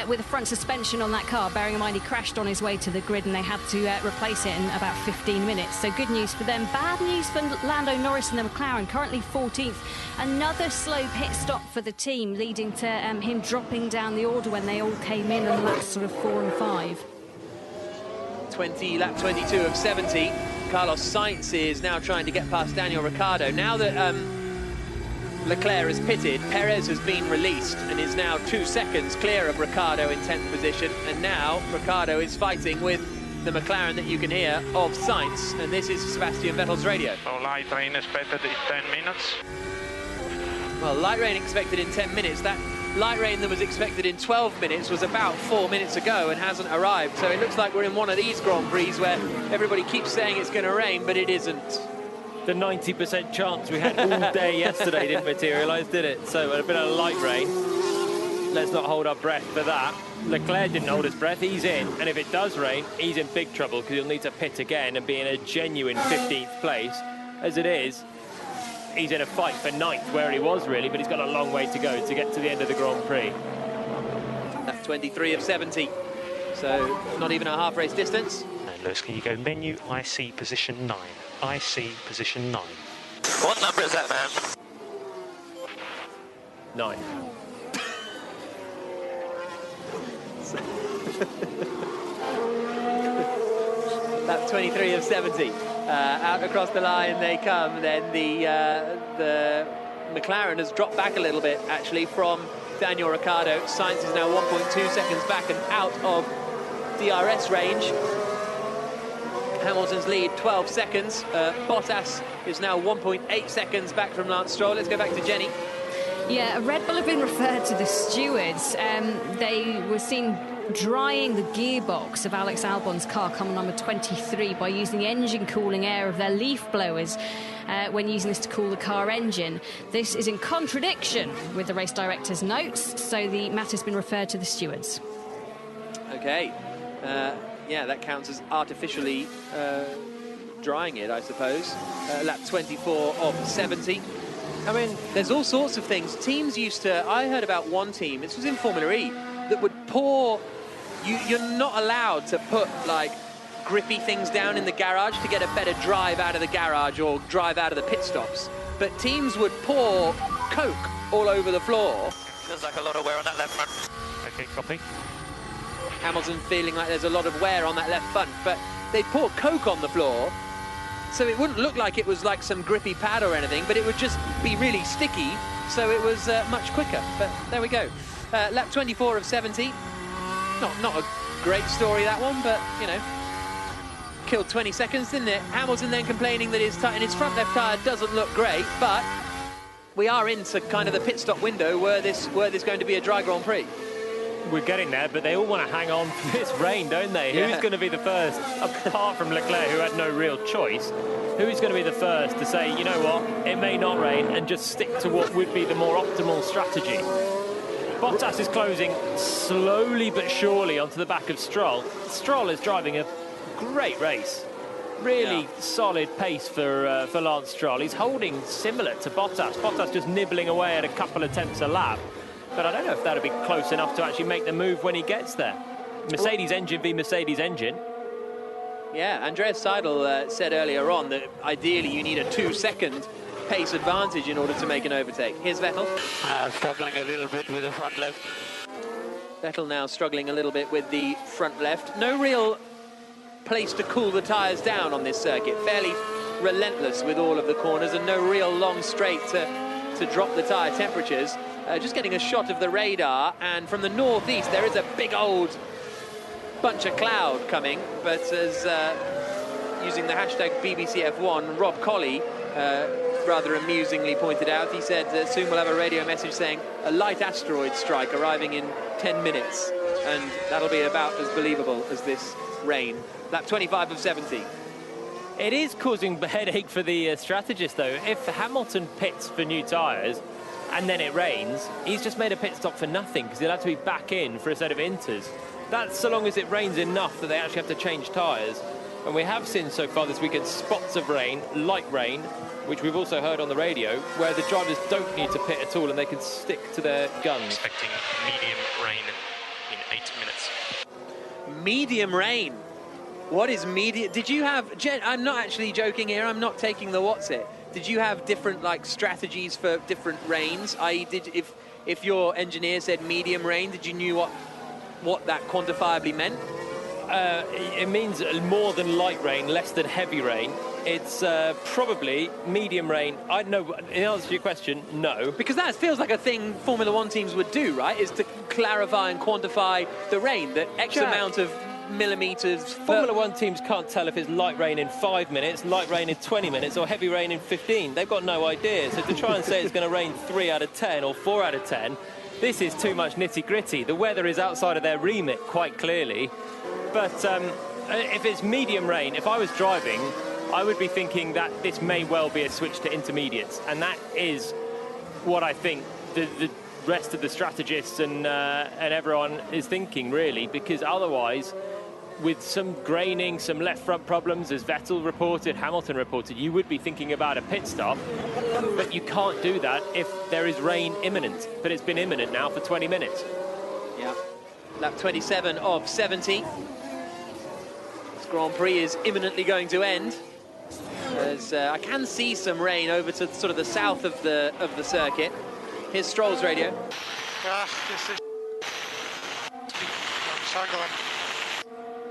with a front suspension on that car. Bearing in mind he crashed on his way to the grid and they had to replace it in about 15 minutes. So good news for them. Bad news for Lando Norris and the McLaren, currently 14th. Another slow pit stop for the team, leading to him dropping down the order when they all came in on laps sort of 4 and 5. Lap 22 of 70. Carlos Sainz is now trying to get past Daniel Ricciardo. Now that Leclerc has pitted, Perez has been released and is now 2 seconds clear of Ricciardo in 10th position. And now Ricciardo is fighting with the McLaren that you can hear of Sainz. And this is Sebastian Vettel's radio. So light rain expected in 10 minutes. Well, light rain expected in 10 minutes. That light rain that was expected in 12 minutes was about 4 minutes ago and hasn't arrived. So it looks like we're in one of these Grand Prix where everybody keeps saying it's going to rain, but it isn't. The 90% chance we had all day yesterday didn't materialise, did it? So a bit of light rain. let's not hold our breath for that. Leclerc didn't hold his breath, he's in, and if it does rain, he's in big trouble because he'll need to pit again and be in a genuine 15th place. As it is, he's in a fight for 9th where he was really, but he's got a long way to go to get to the end of the Grand Prix. That's 23 of 70, so not even a half race distance. And Lewis, can you go menu IC position 9? IC position 9. What number is that, man? 9. That's 23 of 70. Out across the line they come. Then the McLaren has dropped back a little bit, actually, from Daniel Ricciardo. Sainz is now 1.2 seconds back and out of DRS range. Hamilton's lead 12 seconds. Bottas is now 1.8 seconds back from Lance Stroll. Let's go back to Jenny. Yeah, Red Bull have been referred to the stewards. They were seen drying the gearbox of Alex Albon's car, car number 23, by using the engine cooling air of their leaf blowers when using this to cool the car engine. This is in contradiction with the race director's notes, so the matter's been referred to the stewards. Okay. Yeah, that counts as artificially drying it, I suppose. Lap 24 of 70. I mean, there's all sorts of things. Teams used to... I heard about one team, this was in Formula E, that would pour... You're not allowed to put, like, grippy things down in the garage to get a better drive out of the garage or drive out of the pit stops. But teams would pour Coke all over the floor. Feels like a lot of wear on that left front. Okay, copy. Hamilton feeling like there's a lot of wear on that left front, but they'd pour Coke on the floor, so it wouldn't look like it was like some grippy pad or anything, but it would just be really sticky, so it was much quicker. But there we go. Lap 24 of 70. Not a great story, that one, but, you know, killed 20 seconds, didn't it? Hamilton then complaining that his front left tyre doesn't look great, but we are into kind of the pit stop window where this going to be a dry Grand Prix. We're getting there, but they all want to hang on to this rain, don't they? Yeah. Who's going to be the first, apart from Leclerc, who had no real choice, who's going to be the first to say, you know what, it may not rain, and just stick to what would be the more optimal strategy? Bottas is closing slowly but surely onto the back of Stroll. Stroll is driving a great race. Really solid pace for Lance Stroll. He's holding similar to Bottas. Bottas just nibbling away at a couple of tenths a lap. But I don't know if that'll be close enough to actually make the move when he gets there. Mercedes engine v Mercedes engine. Yeah, Andreas Seidel said earlier on that ideally you need a 2-second pace advantage in order to make an overtake. Here's Vettel. Struggling a little bit with the front left. Vettel now struggling a little bit with the front left. No real place to cool the tyres down on this circuit. Fairly relentless with all of the corners and no real long straight to drop the tyre temperatures. Just getting a shot of the radar, and from the northeast there is a big old bunch of cloud coming, but as using the hashtag BBCF1, Rob Colley rather amusingly pointed out, he said soon we'll have a radio message saying a light asteroid strike arriving in 10 minutes, and that'll be about as believable as this rain. Lap 25 of 70. It is causing a headache for the strategist, though. If Hamilton pits for new tyres, and then it rains, he's just made a pit stop for nothing because he'll have to be back in for a set of inters. That's so long as it rains enough that they actually have to change tyres. And we have seen so far this weekend spots of rain, light rain, which we've also heard on the radio, where the drivers don't need to pit at all and they can stick to their guns. Expecting medium rain in 8 minutes. Medium rain? What is medium? Did you have... Jen, I'm not actually joking here, I'm not taking the what's it. Did you have different like strategies for different rains? I.e., if your engineer said medium rain, did you knew what that quantifiably meant? It means more than light rain, less than heavy rain. It's probably medium rain. I don't know. In answer to your question, no. Because that feels like a thing Formula One teams would do, right? Is to clarify and quantify the rain, that X amount of millimetres. Formula One teams can't tell if it's light rain in 5 minutes, light rain in 20 minutes, or heavy rain in 15. They've got no idea. So to try and say it's going to rain 3 out of 10 or 4 out of 10, this is too much nitty-gritty. The weather is outside of their remit, quite clearly. But if it's medium rain, if I was driving, I would be thinking that this may well be a switch to intermediates. And that is what I think the rest of the strategists and everyone is thinking, really, because otherwise, with some graining, some left front problems, as Vettel reported, Hamilton reported, you would be thinking about a pit stop, but you can't do that if there is rain imminent. But it's been imminent now for 20 minutes. Yeah, lap 27 of 70. This Grand Prix is imminently going to end. As I can see some rain over to sort of the south of the circuit. Here's Stroll's radio. This is I'm struggling.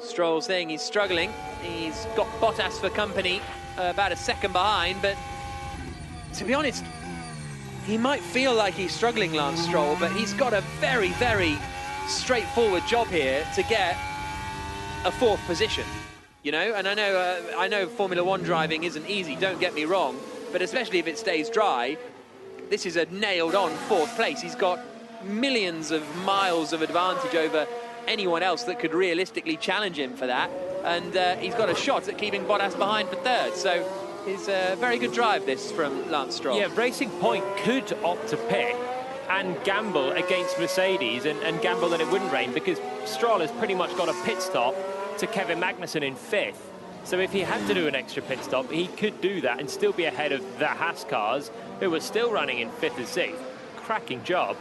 Stroll saying he's struggling. He's got Bottas for company, about a second behind, but to be honest, he might feel like he's struggling, Lance Stroll, but he's got a very, very straightforward job here to get a 4th position, you know? And I know Formula One driving isn't easy, don't get me wrong, but especially if it stays dry, this is a nailed-on 4th place. He's got millions of miles of advantage over anyone else that could realistically challenge him for that, and he's got a shot at keeping Bottas behind for 3rd, so it's a very good drive, this, from Lance Stroll. Yeah, Racing Point could opt to pit and gamble against Mercedes and gamble that it wouldn't rain, because Stroll has pretty much got a pit stop to Kevin Magnussen in 5th. So if he had to do an extra pit stop, he could do that and still be ahead of the Haas cars, who were still running in 5th and 6th. Cracking job.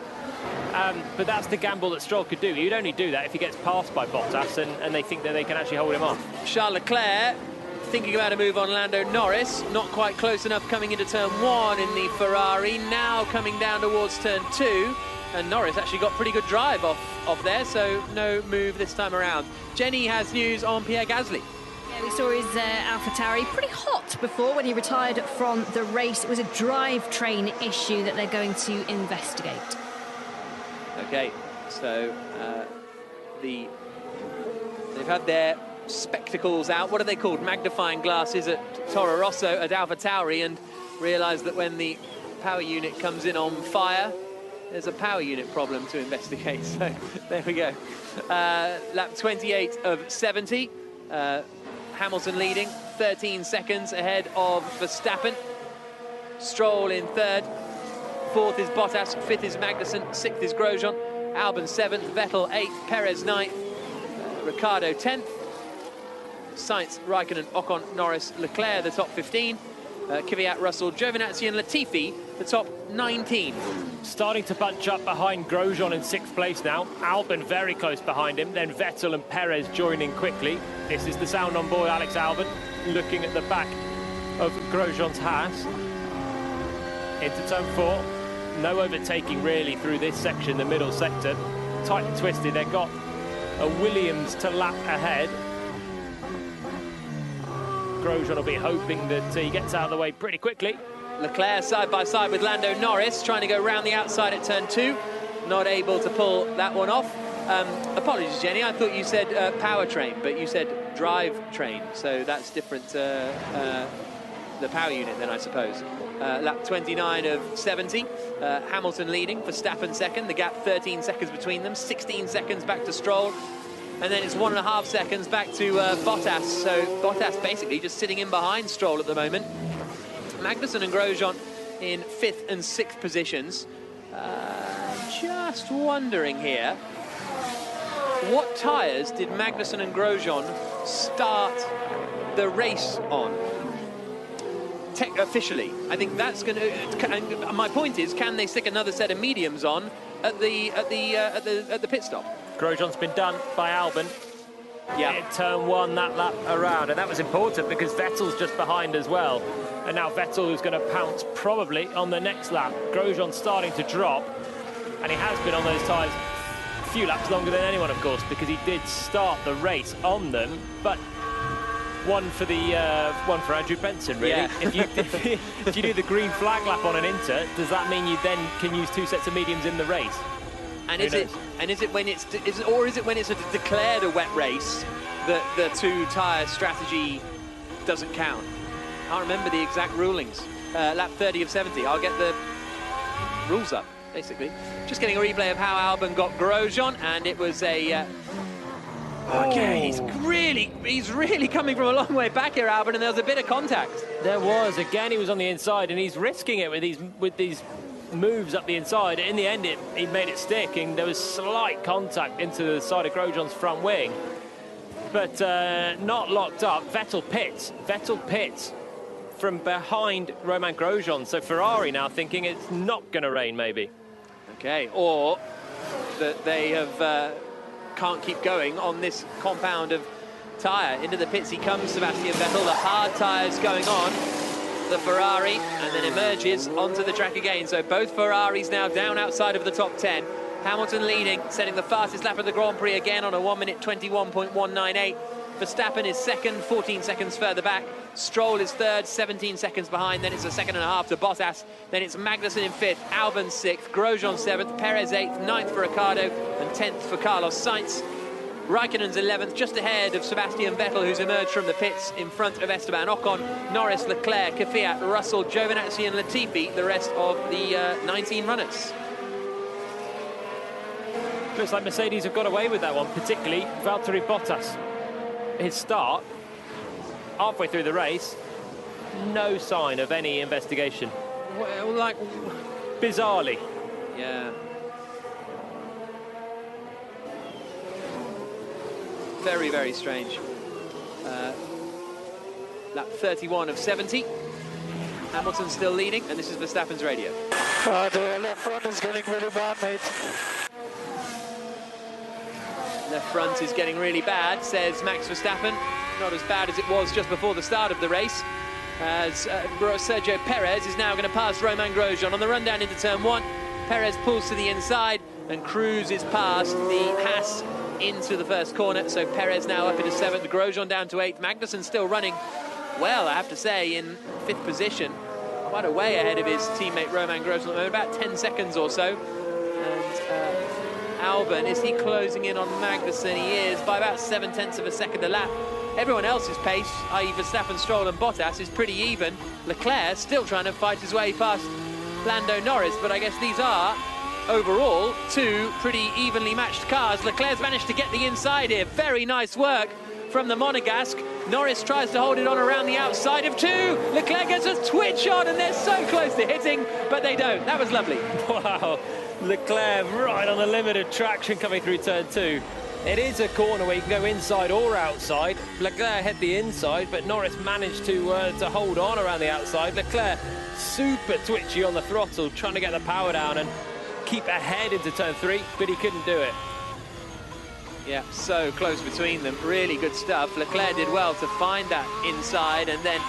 But that's the gamble that Stroll could do. He'd only do that if he gets passed by Bottas and they think that they can actually hold him off. Charles Leclerc thinking about a move on Lando Norris. Not quite close enough coming into turn 1 in the Ferrari. Now coming down towards turn 2. And Norris actually got pretty good drive off there, so no move this time around. Jenny has news on Pierre Gasly. Yeah, we saw his AlphaTauri pretty hot before when he retired from the race. It was a drivetrain issue that they're going to investigate. Okay, so they've had their spectacles out. What are they called? Magnifying glasses at Toro Rosso at AlphaTauri, and realised that when the power unit comes in on fire, there's a power unit problem to investigate. So there we go. Lap 28 of 70. Hamilton leading, 13 seconds ahead of Verstappen. Stroll in 3rd. 4th is Bottas, 5th is Magnussen, 6th is Grosjean, Albon 7th, Vettel 8th, Perez 9th, Ricciardo 10th, Sainz, Raikkonen, Ocon, Norris, Leclerc the top 15, Kvyat, Russell, Giovinazzi and Latifi the top 19. Starting to bunch up behind Grosjean in 6th place now. Albon very close behind him, then Vettel and Perez joining quickly. This is the sound on board Alex Albon, looking at the back of Grosjean's Haas. Into turn 4. No overtaking really through this section, the middle sector. Tight and twisted. They've got a Williams to lap ahead. Grosjean will be hoping that he gets out of the way pretty quickly. Leclerc side by side with Lando Norris, trying to go round the outside at turn 2. Not able to pull that one off. Apologies, Jenny, I thought you said powertrain, but you said drivetrain, so that's different. The power unit then, I suppose. Lap 29 of 70. Hamilton leading, Verstappen 2nd. The gap 13 seconds between them. 16 seconds back to Stroll. And then it's 1.5 seconds back to Bottas. So Bottas basically just sitting in behind Stroll at the moment. Magnussen and Grosjean in 5th and 6th positions. Just wondering here, what tyres did Magnussen and Grosjean start the race on? Officially, I think that's going to. My point is, can they stick another set of mediums on at the pit stop? Grosjean's been done by Albon. Yeah. In turn 1 that lap around, and that was important because Vettel's just behind as well. And now Vettel is going to pounce probably on the next lap. Grosjean's starting to drop, and he has been on those tyres a few laps longer than anyone, of course, because he did start the race on them. But one for Andrew Benson, really. Yeah. If you do the green flag lap on an Inter, does that mean you then can use 2 sets of mediums in the race? And is it when it's a declared a wet race that the 2-tyre strategy doesn't count? I can't remember the exact rulings. Lap 30 of 70. I'll get the rules up, basically. Just getting a replay of how Albon got Grosjean, and it was a. Okay, he's really coming from a long way back here, Albon, and there was a bit of contact. There was. Again, he was on the inside, and he's risking it with these moves up the inside. In the end, he made it stick, and there was slight contact into the side of Grosjean's front wing, but not locked up. Vettel pits from behind Romain Grosjean. So Ferrari now thinking it's not going to rain, maybe. Okay, or that they have can't keep going on this compound of tyre. Into the pits he comes, Sebastian Vettel. The hard tyres going on the Ferrari, and then emerges onto the track again. So both Ferraris now down outside of the top 10. Hamilton leading, setting the fastest lap of the Grand Prix again on a 1 minute 21.198. Verstappen is second, 14 seconds further back. Stroll is third, 17 seconds behind. Then it's a second and a half to Bottas. Then it's Magnussen in fifth, Albon sixth, Grosjean seventh, Perez eighth, ninth for Ricciardo, and 10th for Carlos Sainz. Raikkonen's 11th, just ahead of Sebastian Vettel, who's emerged from the pits in front of Esteban Ocon. Norris, Leclerc, Kvyat, Russell, Giovinazzi and Latifi, the rest of the 19 runners. Looks like Mercedes have got away with that one, particularly Valtteri Bottas. His start, halfway through the race, no sign of any investigation. Well, like... Bizarrely. Yeah. Very, very strange. Lap 31 of 70. Hamilton still leading, and this is Verstappen's radio. The left front is getting really bad, mate. Left front is getting really bad, says Max Verstappen. Not as bad as it was just before the start of the race, as Sergio Perez is now going to pass Romain Grosjean. On the run down into turn one, Perez pulls to the inside and cruises past the Haas into the first corner. So Perez now up into seventh, Grosjean down to eighth. Magnussen still running well, I have to say, in fifth position. Quite a way ahead of his teammate Romain Grosjean, about 10 seconds or so. And Albon, is he closing in on Magnussen? He is, by about 7/10 of a second a lap. Everyone else's pace, i.e. Verstappen, Stroll and Bottas, is pretty even. Leclerc still trying to fight his way past Lando Norris, but I guess these are, overall, two pretty evenly matched cars. Leclerc's managed to get the inside here. Very nice work from the Monegasque. Norris tries to hold it on around the outside of two. Leclerc gets a twitch on, and they're so close to hitting, but they don't. That was lovely. Wow. Leclerc right on the limit of traction coming through turn two. It is a corner where you can go inside or outside. Leclerc hit the inside, but Norris managed to hold on around the outside. Leclerc super twitchy on the throttle, trying to get the power down and keep ahead into turn three, but he couldn't do it. Yeah, so close between them. Really good stuff. Leclerc did well to find that inside, and then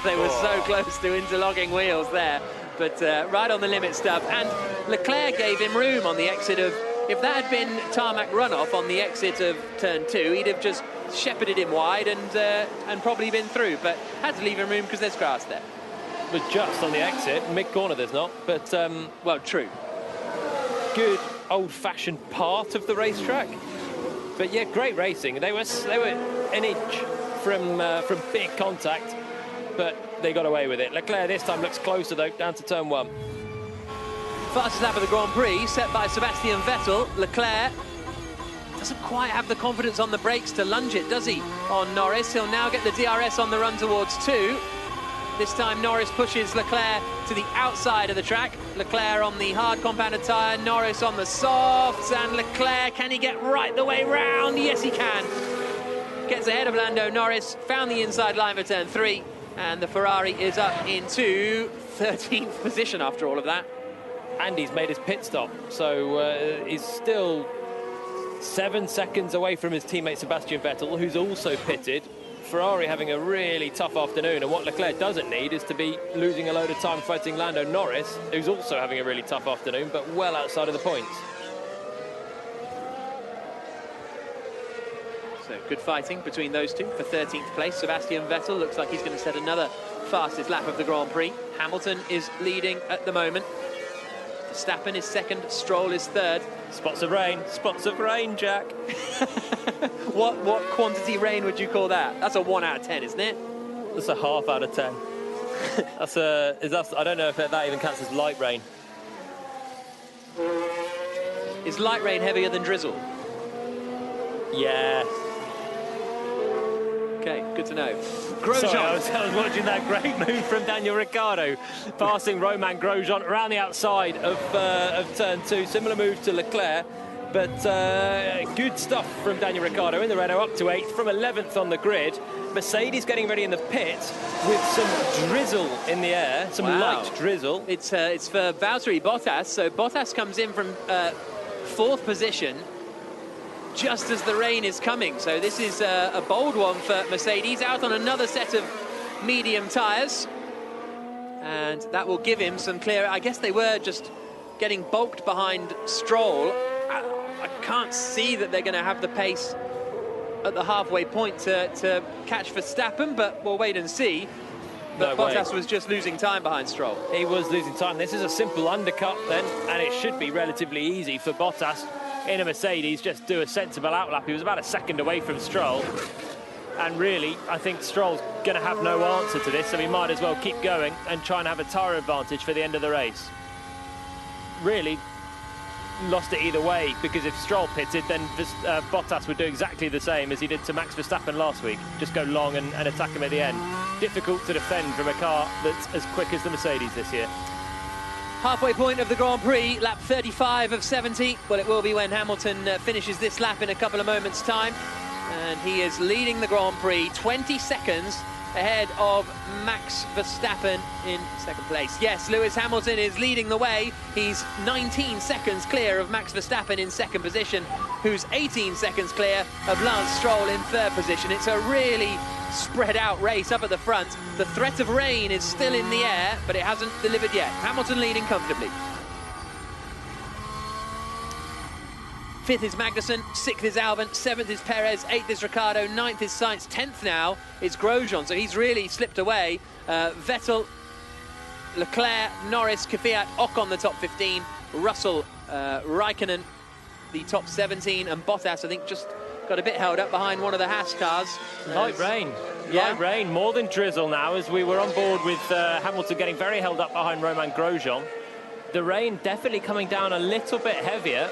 they were so close to interlocking wheels there. But right on the limit stuff. And Leclerc gave him room on the exit of... If that had been tarmac runoff on the exit of turn two, he'd have just shepherded him wide and probably been through. But had to leave him room because there's grass there. But just on the exit, mid-corner there's not. But, well, true. Good old-fashioned part of the racetrack. But yeah, great racing. They were an inch from big contact, but they got away with it. Leclerc this time looks closer though, down to turn one. Fastest lap of the Grand Prix set by Sebastian Vettel. Leclerc doesn't quite have the confidence on the brakes to lunge it, does he, on Norris? He'll now get the DRS on the run towards two. This time Norris pushes Leclerc to the outside of the track. Leclerc on the hard compounded tyre, Norris on the softs, and Leclerc, can he get right the way round? Yes, he can. Gets ahead of Lando Norris, found the inside line for turn three, and the Ferrari is up into 13th position after all of that. And he's made his pit stop, so he's still 7 seconds away from his teammate Sebastian Vettel, who's also pitted. Ferrari having a really tough afternoon, and what Leclerc doesn't need is to be losing a load of time fighting Lando Norris, who's also having a really tough afternoon, but well outside of the points. So good fighting between those two for 13th place. Sebastian Vettel looks like he's going to set another fastest lap of the Grand Prix. Hamilton is leading at the moment. Verstappen is second, Stroll is third. Spots of rain, Jack. What quantity rain would you call that? That's a 1 out of 10, isn't it? That's a half out of 10. I don't know if that even counts as light rain. Is light rain heavier than drizzle? Yeah. Okay, good to know. Sorry, Grosjean. I was watching that great move from Daniel Ricciardo, passing Romain Grosjean around the outside of turn 2. Similar move to Leclerc, but good stuff from Daniel Ricciardo in the Renault, up to 8th from 11th on the grid. Mercedes getting ready in the pit with some drizzle in the air, some light drizzle. It's for Valtteri Bottas. So Bottas comes in from 4th position just as the rain is coming. So this is a bold one for Mercedes, out on another set of medium tyres. And that will give him some clear... I guess they were just getting bulked behind Stroll. I can't see that they're going to have the pace at the halfway point to catch Verstappen, but we'll wait and see. But Bottas was just losing time behind Stroll. He was losing time. This is a simple undercut then, and it should be relatively easy for Bottas in a Mercedes. Just do a sensible outlap. He was about a second away from Stroll. And really, I think Stroll's going to have no answer to this, so he might as well keep going and try and have a tyre advantage for the end of the race. Really lost it either way, because if Stroll pitted, then Bottas would do exactly the same as he did to Max Verstappen last week. Just go long and attack him at the end. Difficult to defend from a car that's as quick as the Mercedes this year. Halfway point of the Grand Prix, lap 35 of 70. Well, it will be when Hamilton finishes this lap in a couple of moments' time. And he is leading the Grand Prix 20 seconds ahead of Max Verstappen in 2nd place. Yes, Lewis Hamilton is leading the way. He's 19 seconds clear of Max Verstappen in 2nd position, who's 18 seconds clear of Lance Stroll in 3rd position. It's a really spread out race up at the front. The threat of rain is still in the air, but it hasn't delivered yet. Hamilton leading comfortably. 5th is Magnussen, 6th is Albon, 7th is Perez, 8th is Ricciardo, 9th is Sainz, 10th now is Grosjean, so he's really slipped away. Vettel, Leclerc, Norris, Kvyat, Ocon the top 15, Russell, Raikkonen the top 17, and Bottas, I think, just got a bit held up behind one of the Haas cars. Light rain. Yeah. Light rain, more than drizzle now, as we were on board with Hamilton getting very held up behind Romain Grosjean. The rain definitely coming down a little bit heavier.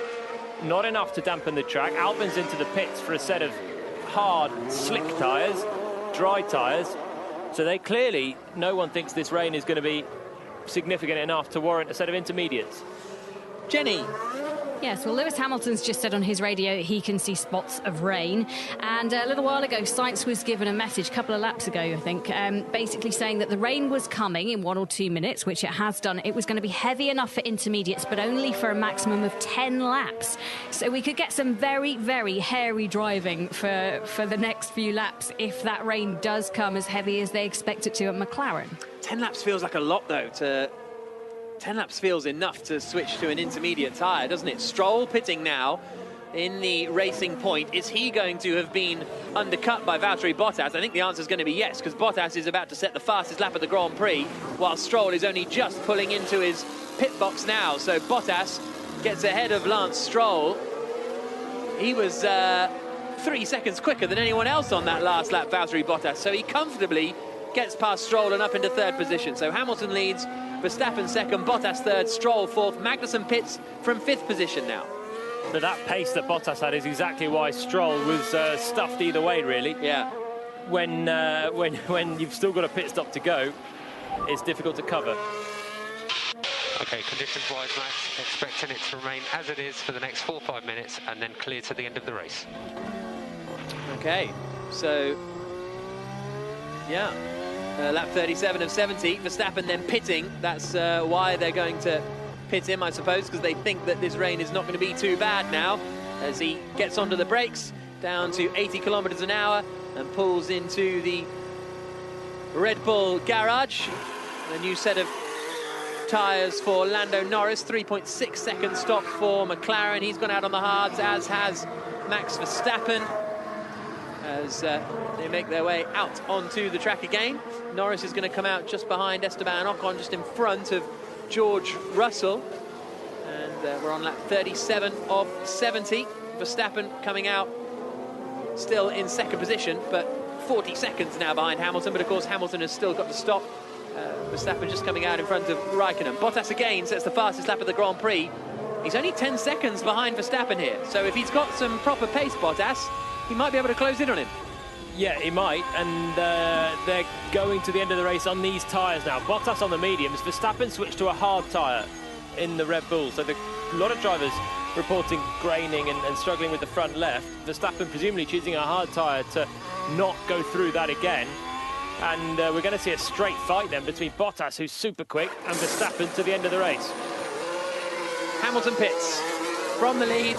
Not enough to dampen the track. Albon's into the pits for a set of hard, slick tyres, dry tyres. So they clearly, no one thinks this rain is going to be significant enough to warrant a set of intermediates. Jenny. Yes, well, Lewis Hamilton's just said on his radio he can see spots of rain. And a little while ago, Sainz was given a message, a couple of laps ago, I think, basically saying that the rain was coming in 1 or 2 minutes, which it has done. It was going to be heavy enough for intermediates, but only for a maximum of 10 laps. So we could get some very, very hairy driving for the next few laps if that rain does come as heavy as they expect it to at McLaren. 10 laps feels like a lot, though. 10 laps feels enough to switch to an intermediate tyre, doesn't it? Stroll pitting now in the racing point. Is he going to have been undercut by Valtteri Bottas? I think the answer is going to be yes, because Bottas is about to set the fastest lap of the Grand Prix, while Stroll is only just pulling into his pit box now. So Bottas gets ahead of Lance Stroll. He was 3 seconds quicker than anyone else on that last lap, Valtteri Bottas. So he comfortably gets past Stroll and up into 3rd position. So Hamilton leads, Verstappen 2nd, Bottas 3rd, Stroll 4th. Magnussen pits from 5th position now. But that pace that Bottas had is exactly why Stroll was stuffed either way, really. Yeah. When you've still got a pit stop to go, it's difficult to cover. Okay, conditions-wise, Max, expecting it to remain as it is for the next 4 or 5 minutes and then clear to the end of the race. Okay, so, yeah. Lap 37 of 70, Verstappen then pitting. That's why they're going to pit him, I suppose, because they think that this rain is not going to be too bad now, as he gets onto the brakes, down to 80 kilometers an hour, and pulls into the Red Bull garage. A new set of tyres for Lando Norris, 3.6 second stop for McLaren. He's gone out on the hards, as has Max Verstappen, as they make their way out onto the track again. Norris is going to come out just behind Esteban Ocon, just in front of George Russell. And we're on lap 37 of 70. Verstappen coming out still in 2nd position, but 40 seconds now behind Hamilton. But of course, Hamilton has still got to stop. Verstappen just coming out in front of Raikkonen. Bottas again sets the fastest lap of the Grand Prix. He's only 10 seconds behind Verstappen here. So if he's got some proper pace, Bottas, he might be able to close in on him. Yeah, he might, and they're going to the end of the race on these tyres now. Bottas on the mediums, Verstappen switched to a hard tyre in the Red Bull, so a lot of drivers reporting graining and struggling with the front left. Verstappen presumably choosing a hard tyre to not go through that again, and we're going to see a straight fight then between Bottas, who's super quick, and Verstappen to the end of the race. Hamilton pits from the lead.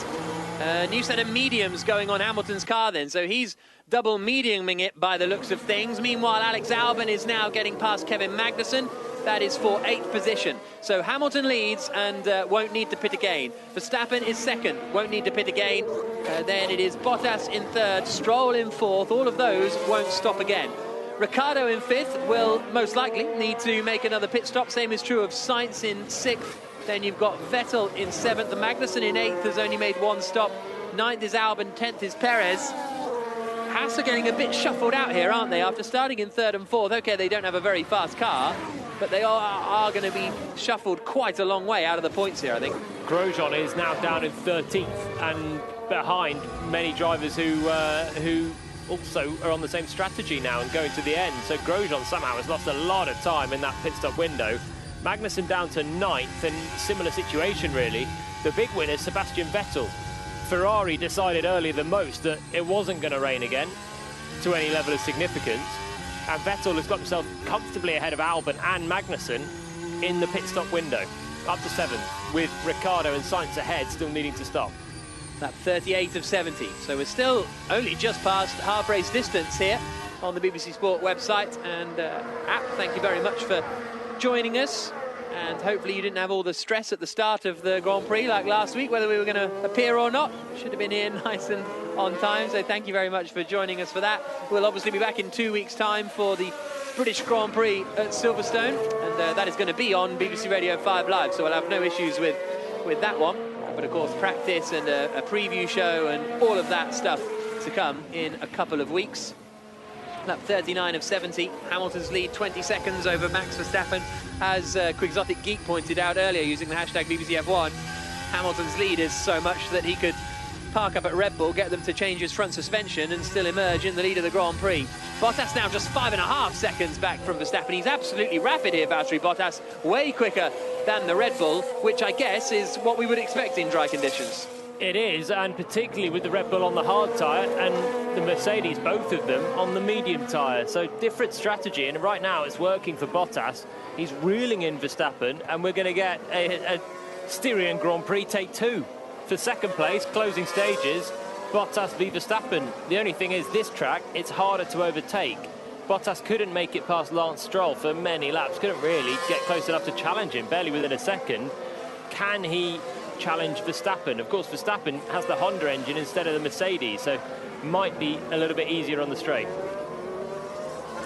New set of mediums going on Hamilton's car then, so he's double mediuming it by the looks of things. Meanwhile, Alex Albon is now getting past Kevin Magnussen. That is for 8th position. So Hamilton leads and won't need to pit again. Verstappen is second, won't need to pit again. Then it is Bottas in third, Stroll in fourth. All of those won't stop again. Ricciardo in fifth will most likely need to make another pit stop. Same is true of Sainz in sixth. Then you've got Vettel in seventh. The Magnussen in eighth has only made one stop. Ninth is Albon, 10th is Perez. Haas are getting a bit shuffled out here, aren't they? After starting in third and fourth, okay, they don't have a very fast car, but they are going to be shuffled quite a long way out of the points here, I think. Grosjean is now down in 13th and behind many drivers who also are on the same strategy now and going to the end. So Grosjean somehow has lost a lot of time in that pit stop window. Magnussen down to 9th, and similar situation really. The big winner is Sebastian Vettel. Ferrari decided earlier than most that it wasn't going to rain again to any level of significance, and Vettel has got himself comfortably ahead of Albon and Magnussen in the pit stop window, up to 7th, with Ricciardo and Sainz ahead, still needing to stop. Lap 38 of 70, so we're still only just past half race distance here on the BBC Sport website and app. Thank you very much for joining us, and hopefully you didn't have all the stress at the start of the Grand Prix like last week, whether we were going to appear or not. Should have been here nice and on time, so thank you very much for joining us for that. We'll obviously be back in 2 weeks' time for the British Grand Prix at Silverstone, and that is going to be on BBC Radio 5 Live, so we'll have no issues with that one. But of course, practice and a preview show and all of that stuff to come in a couple of weeks. Lap 39 of 70, Hamilton's lead 20 seconds over Max Verstappen. As Quixotic Geek pointed out earlier using the hashtag BBCF1, Hamilton's lead is so much that he could park up at Red Bull, get them to change his front suspension and still emerge in the lead of the Grand Prix. Bottas now just 5.5 seconds back from Verstappen. He's absolutely rapid here, Valtteri Bottas, way quicker than the Red Bull, which I guess is what we would expect in dry conditions. It is, and particularly with the Red Bull on the hard tyre and the Mercedes, both of them, on the medium tyre. So different strategy, and right now it's working for Bottas. He's reeling in Verstappen, and we're going to get a Styrian Grand Prix take 2. For second place, closing stages, Bottas v Verstappen. The only thing is, this track, it's harder to overtake. Bottas couldn't make it past Lance Stroll for many laps, couldn't really get close enough to challenge him, barely within a second. Can he challenge Verstappen? Of course, Verstappen has the Honda engine instead of the Mercedes, so might be a little bit easier on the straight.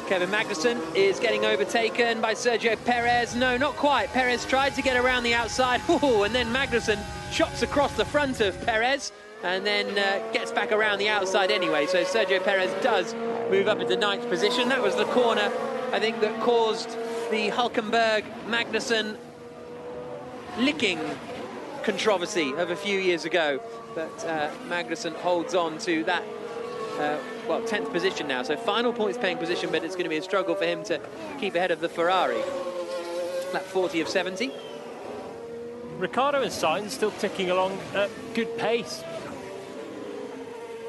Kevin Magnussen is getting overtaken by Sergio Perez. No, not quite. Perez tried to get around the outside, and then Magnussen chops across the front of Perez and then gets back around the outside anyway. So Sergio Perez does move up into 9th position. That was the corner, I think, that caused the Hülkenberg-Magnussen licking controversy of a few years ago. But Magnussen holds on to that, 10th position now. So final points paying position, but it's going to be a struggle for him to keep ahead of the Ferrari. Lap 40 of 70. Ricciardo and Sainz still ticking along at good pace.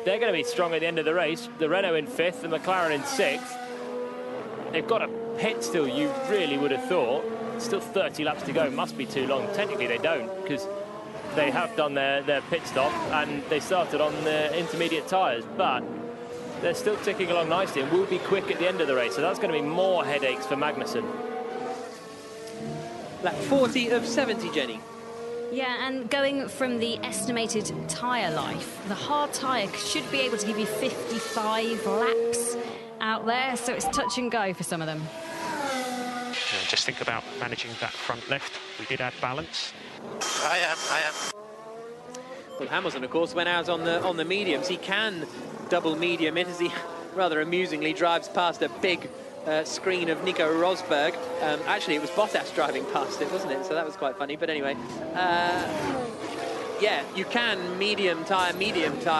They're going to be strong at the end of the race. The Renault in 5th, the McLaren in 6th. They've got a pit still, you really would have thought. Still 30 laps to go, must be too long. Technically they don't, because they have done their pit stop and they started on the intermediate tyres, but they're still ticking along nicely and will be quick at the end of the race, so that's going to be more headaches for Magnussen. Lap 40 of 70, Jenny. Yeah, and going from the estimated tyre life, the hard tyre should be able to give you 55 laps out there, so it's touch and go for some of them. Just think about managing that front left. We did add balance. I am. Well, Hamilton, of course, went out on the mediums. He can double medium it as he rather amusingly drives past a big screen of Nico Rosberg. Actually, it was Bottas driving past it, wasn't it? So that was quite funny. But anyway, yeah, you can medium tyre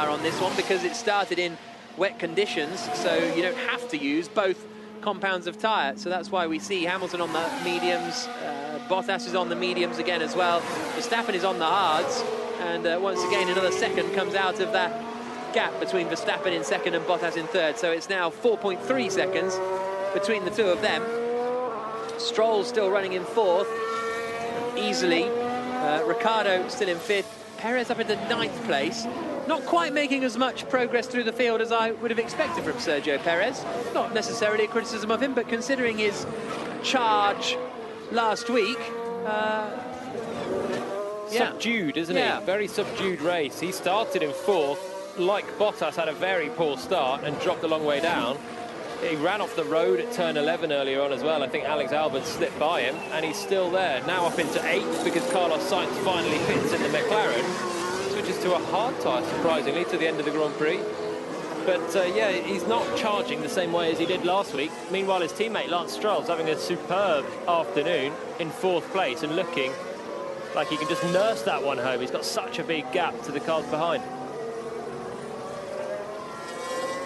on this one because it started in wet conditions, so you don't have to use both compounds of tyre. So that's why we see Hamilton on the mediums, Bottas is on the mediums again as well. Verstappen is on the hards, and once again another second comes out of that gap between Verstappen in second and Bottas in third. So it's now 4.3 seconds between the two of them. Stroll still running in fourth easily. Ricciardo still in fifth. Perez up into ninth place. Not quite making as much progress through the field as I would have expected from Sergio Perez. Not necessarily a criticism of him, but considering his charge last week, subdued, isn't he? Very subdued race. He started in fourth. Like Bottas, had a very poor start and dropped a long way down. He ran off the road at turn 11 earlier on as well. I think Alex Albon slipped by him, and he's still there. Now up into eighth because Carlos Sainz finally fits in the McLaren. Switches to a hard tyre, surprisingly, to the end of the Grand Prix. But yeah, he's not charging the same way as he did last week. Meanwhile, his teammate Lance Stroll's having a superb afternoon in fourth place and looking like he can just nurse that one home. He's got such a big gap to the cars behind.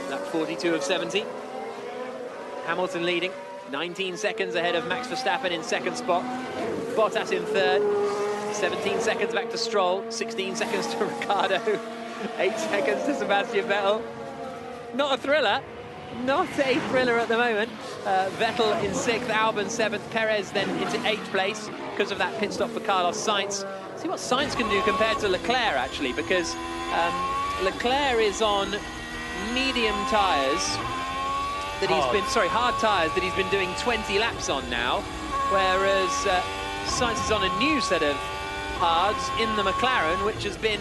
That 42 of 70. Hamilton leading, 19 seconds ahead of Max Verstappen in second spot. Bottas in third, 17 seconds back to Stroll, 16 seconds to Ricciardo, 8 seconds to Sebastian Vettel. Not a thriller, not a thriller at the moment. Vettel in sixth, Albon seventh, Perez then into eighth place because of that pit stop for Carlos Sainz. See what Sainz can do compared to Leclerc, actually, because Leclerc is on medium tyres that he's been, hard tyres that he's been doing 20 laps on now, whereas Sainz is on a new set of hards in the McLaren, which has been,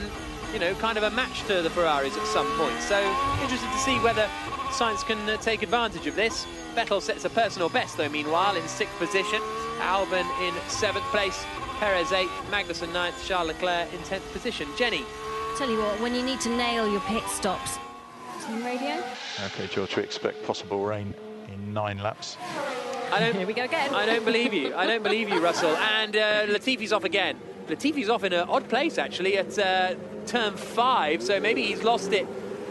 you know, kind of a match to the Ferraris at some point. So interested to see whether Sainz can take advantage of this. Vettel sets a personal best, though, meanwhile, in sixth position. Albon in seventh place, Perez eighth, Magnussen ninth, Charles Leclerc in 10th position. Jenny. Tell you what, when you need to nail your pit stops, team radio. Okay, George, we expect possible rain in 9 laps. Here we go again. I don't believe you. I don't believe you, Russell. And Latifi's off again. Latifi's off in an odd place, actually, at turn 5. So maybe he's lost it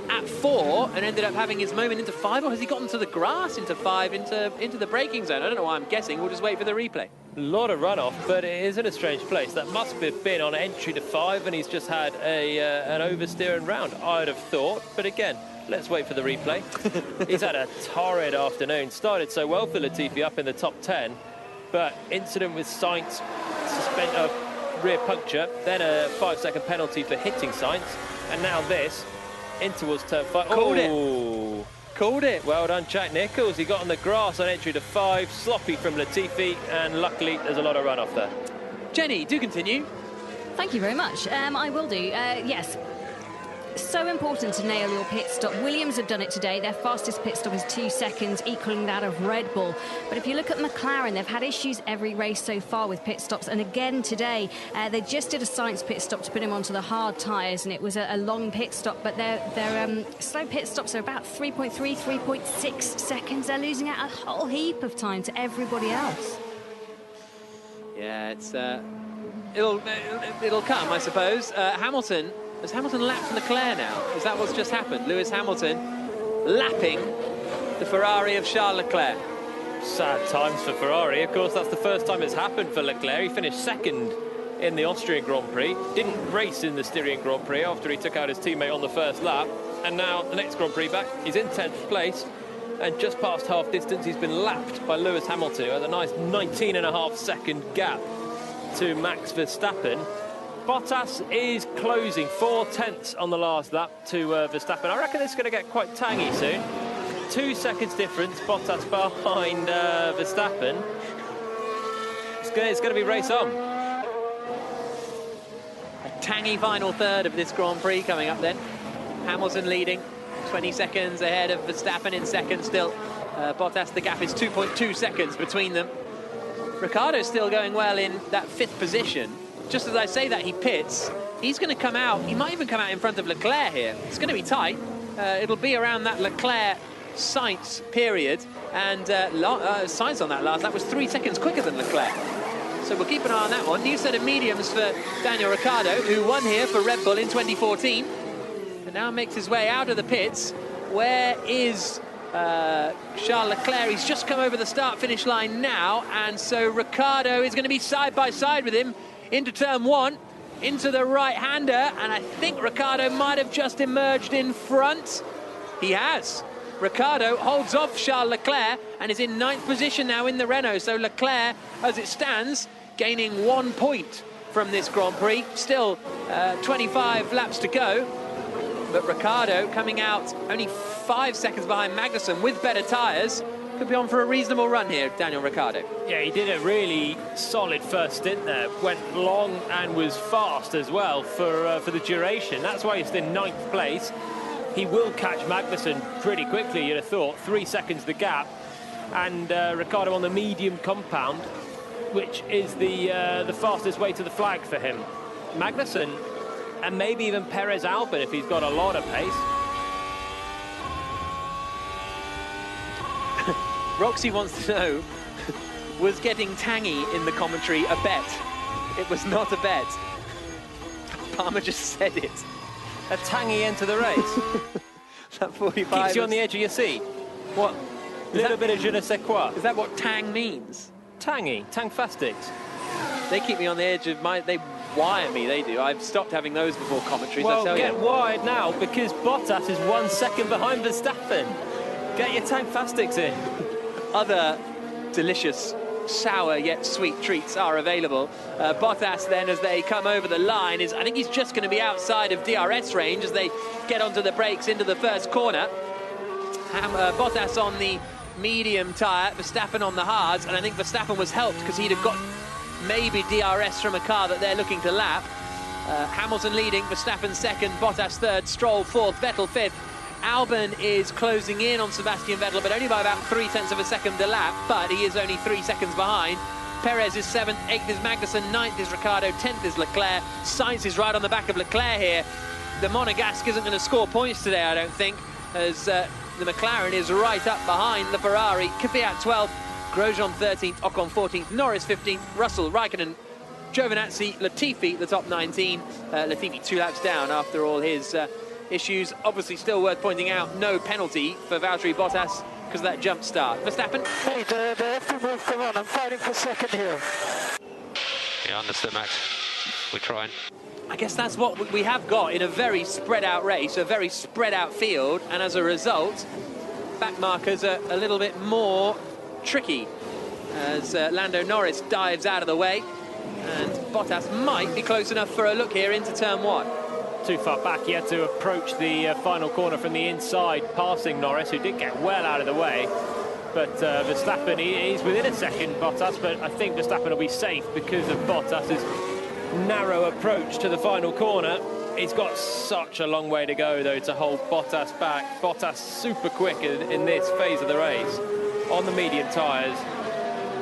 at 4 and ended up having his moment into 5, or has he gotten to the grass into 5, into the braking zone? I don't know why I'm guessing. We'll just wait for the replay. A lot of runoff, but it is in a strange place. That must have been on entry to 5, and he's just had an oversteering round, I'd have thought. But again, let's wait for the replay. He's had a torrid afternoon. Started so well for Latifi up in the top 10, but incident with Sainz, rear puncture, then a 5-second penalty for hitting Sainz, and now this, in towards turn 5. Called it. Called it. Well done, Jack Nicholls. He got on the grass on entry to 5, sloppy from Latifi, and luckily there's a lot of runoff there. Jenny, do continue. Thank you very much. I will do. Yes. So important to nail your pit stop. Williams have done it today. Their fastest pit stop is 2 seconds, equaling that of Red Bull. But if you look at McLaren, they've had issues every race so far with pit stops. And again today, they just did a Sainz pit stop to put him onto the hard tyres, and it was a long pit stop. But their slow pit stops are about 3.3, 3.6 seconds. They're losing out a whole heap of time to everybody else. Yeah, it's it'll come, I suppose. Has Hamilton lapped Leclerc now? Is that what's just happened? Lewis Hamilton lapping the Ferrari of Charles Leclerc. Sad times for Ferrari. Of course, that's the first time it's happened for Leclerc. He finished second in the Austrian Grand Prix. Didn't race in the Styrian Grand Prix after he took out his teammate on the first lap. And now, the next Grand Prix back, he's in 10th place. And just past half distance, he's been lapped by Lewis Hamilton, who has a nice 19.5-second gap to Max Verstappen. Bottas is closing 4/10 on the last lap to Verstappen. I reckon it's going to get quite tangy soon. 2 seconds difference, Bottas behind Verstappen. It's going to be race on. A tangy final third of this Grand Prix coming up then. Hamilton leading, 20 seconds ahead of Verstappen in second still. Bottas, the gap is 2.2 seconds between them. Ricciardo's still going well in that 5th position. Just as I say that, he pits. He's going to come out. He might even come out in front of Leclerc here. It's going to be tight. It'll be around that Leclerc-Sainz period. And Sainz on that last lap was 3 seconds quicker than Leclerc. So we'll keep an eye on that one. New set of mediums for Daniel Ricciardo, who won here for Red Bull in 2014. And now makes his way out of the pits Where is Charles Leclerc? He's just come over the start-finish line now, and so Ricciardo is going to be side by side with him into turn 1, into the right-hander, and I think Ricciardo might have just emerged in front. He has. Ricciardo holds off Charles Leclerc and is in 9th position now in the Renault. So Leclerc, as it stands, gaining 1 point from this Grand Prix. Still 25 laps to go. But Ricciardo coming out only 5 seconds behind Magnussen with better tyres. Could be on for a reasonable run here, Daniel Ricciardo. Yeah, he did a really solid first stint there. Went long and was fast as well for the duration. That's why he's in 9th place. He will catch Magnussen pretty quickly, you'd have thought. 3 seconds the gap. And Ricciardo on the medium compound, which is the fastest way to the flag for him. Magnussen, and maybe even Perez Albon if he's got a lot of pace. Roxy wants to know, was getting tangy in the commentary a bet? It was not a bet. Palmer just said it. A tangy end to the race. That 45 keeps you on the edge of your seat. What? Little bit of je ne sais quoi. Is that what tang means? Tangy, tangfastics. They keep me on the edge of my... They wire me, they do. I've stopped having those before commentaries, well, I tell you. Get wired now because Bottas is 1 second behind Verstappen. Get your tangfastics in. Other delicious, sour yet sweet treats are available. Bottas then, as they come over the line, I think he's just going to be outside of DRS range as they get onto the brakes into the first corner. Bottas on the medium tyre, Verstappen on the hards, and I think Verstappen was helped because he'd have got maybe DRS from a car that they're looking to lap. Hamilton leading, Verstappen second, Bottas third, Stroll fourth, Vettel fifth. Albon is closing in on Sebastian Vettel, but only by about 0.3 of a second a lap, but he is only 3 seconds behind. Perez is 7th, 8th is Magnussen, 9th is Ricciardo, 10th is Leclerc. Sainz is right on the back of Leclerc here. The Monegasque isn't going to score points today, I don't think, as the McLaren is right up behind the Ferrari. Kvyat 12th, Grosjean 13th, Ocon 14th, Norris 15th, Russell, Raikkonen, Giovinazzi, Latifi, the top 19. Latifi 2 laps down after all his issues. Obviously still worth pointing out, no penalty for Valtteri Bottas because of that jump start. Verstappen. Hey, they have to move, come on, I'm fighting for second here. Yeah, understood, Max. We're trying. I guess that's what we have got in a very spread out race, a very spread out field, and as a result, back markers are a little bit more tricky as Lando Norris dives out of the way, and Bottas might be close enough for a look here into turn 1. Too far back, he had to approach the final corner from the inside, passing Norris, who did get well out of the way. But Verstappen, he's within a second, Bottas, but I think Verstappen will be safe because of Bottas's narrow approach to the final corner. He's got such a long way to go, though, to hold Bottas back. Bottas super quick in this phase of the race, on the medium tyres,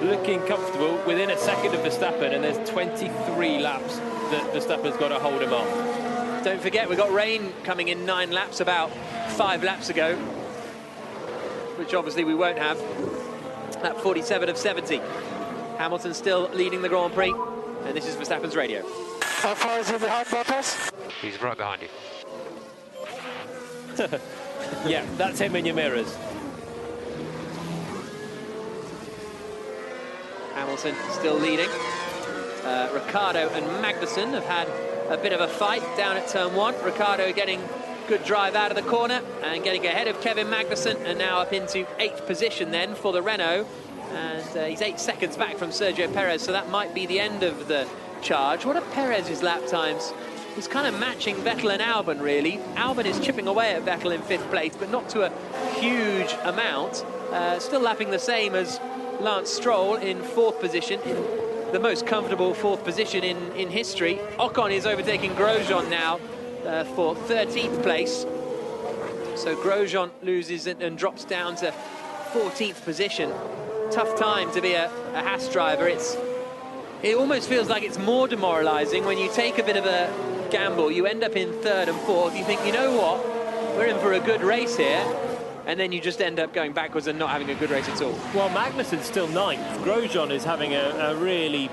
looking comfortable within a second of Verstappen, and there's 23 laps that Verstappen's got to hold him off. Don't forget, we've got rain coming in 9 laps, about 5 laps ago, which obviously we won't have. That 47 of 70. Hamilton still leading the Grand Prix, and this is Verstappen's radio. How far is he behind Bottas? He's right behind you. Yeah, that's him in your mirrors. Hamilton still leading. Ricciardo and Magnussen have had a bit of a fight down at turn 1. Ricciardo getting good drive out of the corner and getting ahead of Kevin Magnussen, and now up into 8th position then for the Renault. And he's 8 seconds back from Sergio Perez, so that might be the end of the charge. What are Perez's lap times? He's kind of matching Vettel and Albon, really. Albon is chipping away at Vettel in 5th place, but not to a huge amount. Still lapping the same as Lance Stroll in 4th position, in the most comfortable 4th position in history. Ocon is overtaking Grosjean now for 13th place. So Grosjean loses and drops down to 14th position. Tough time to be a Haas driver. It almost feels like it's more demoralising when you take a bit of a gamble. You end up in 3rd and 4th. You think, you know what, we're in for a good race here. And then you just end up going backwards and not having a good race at all. Well, Magnussen's still 9th. Grosjean is having a really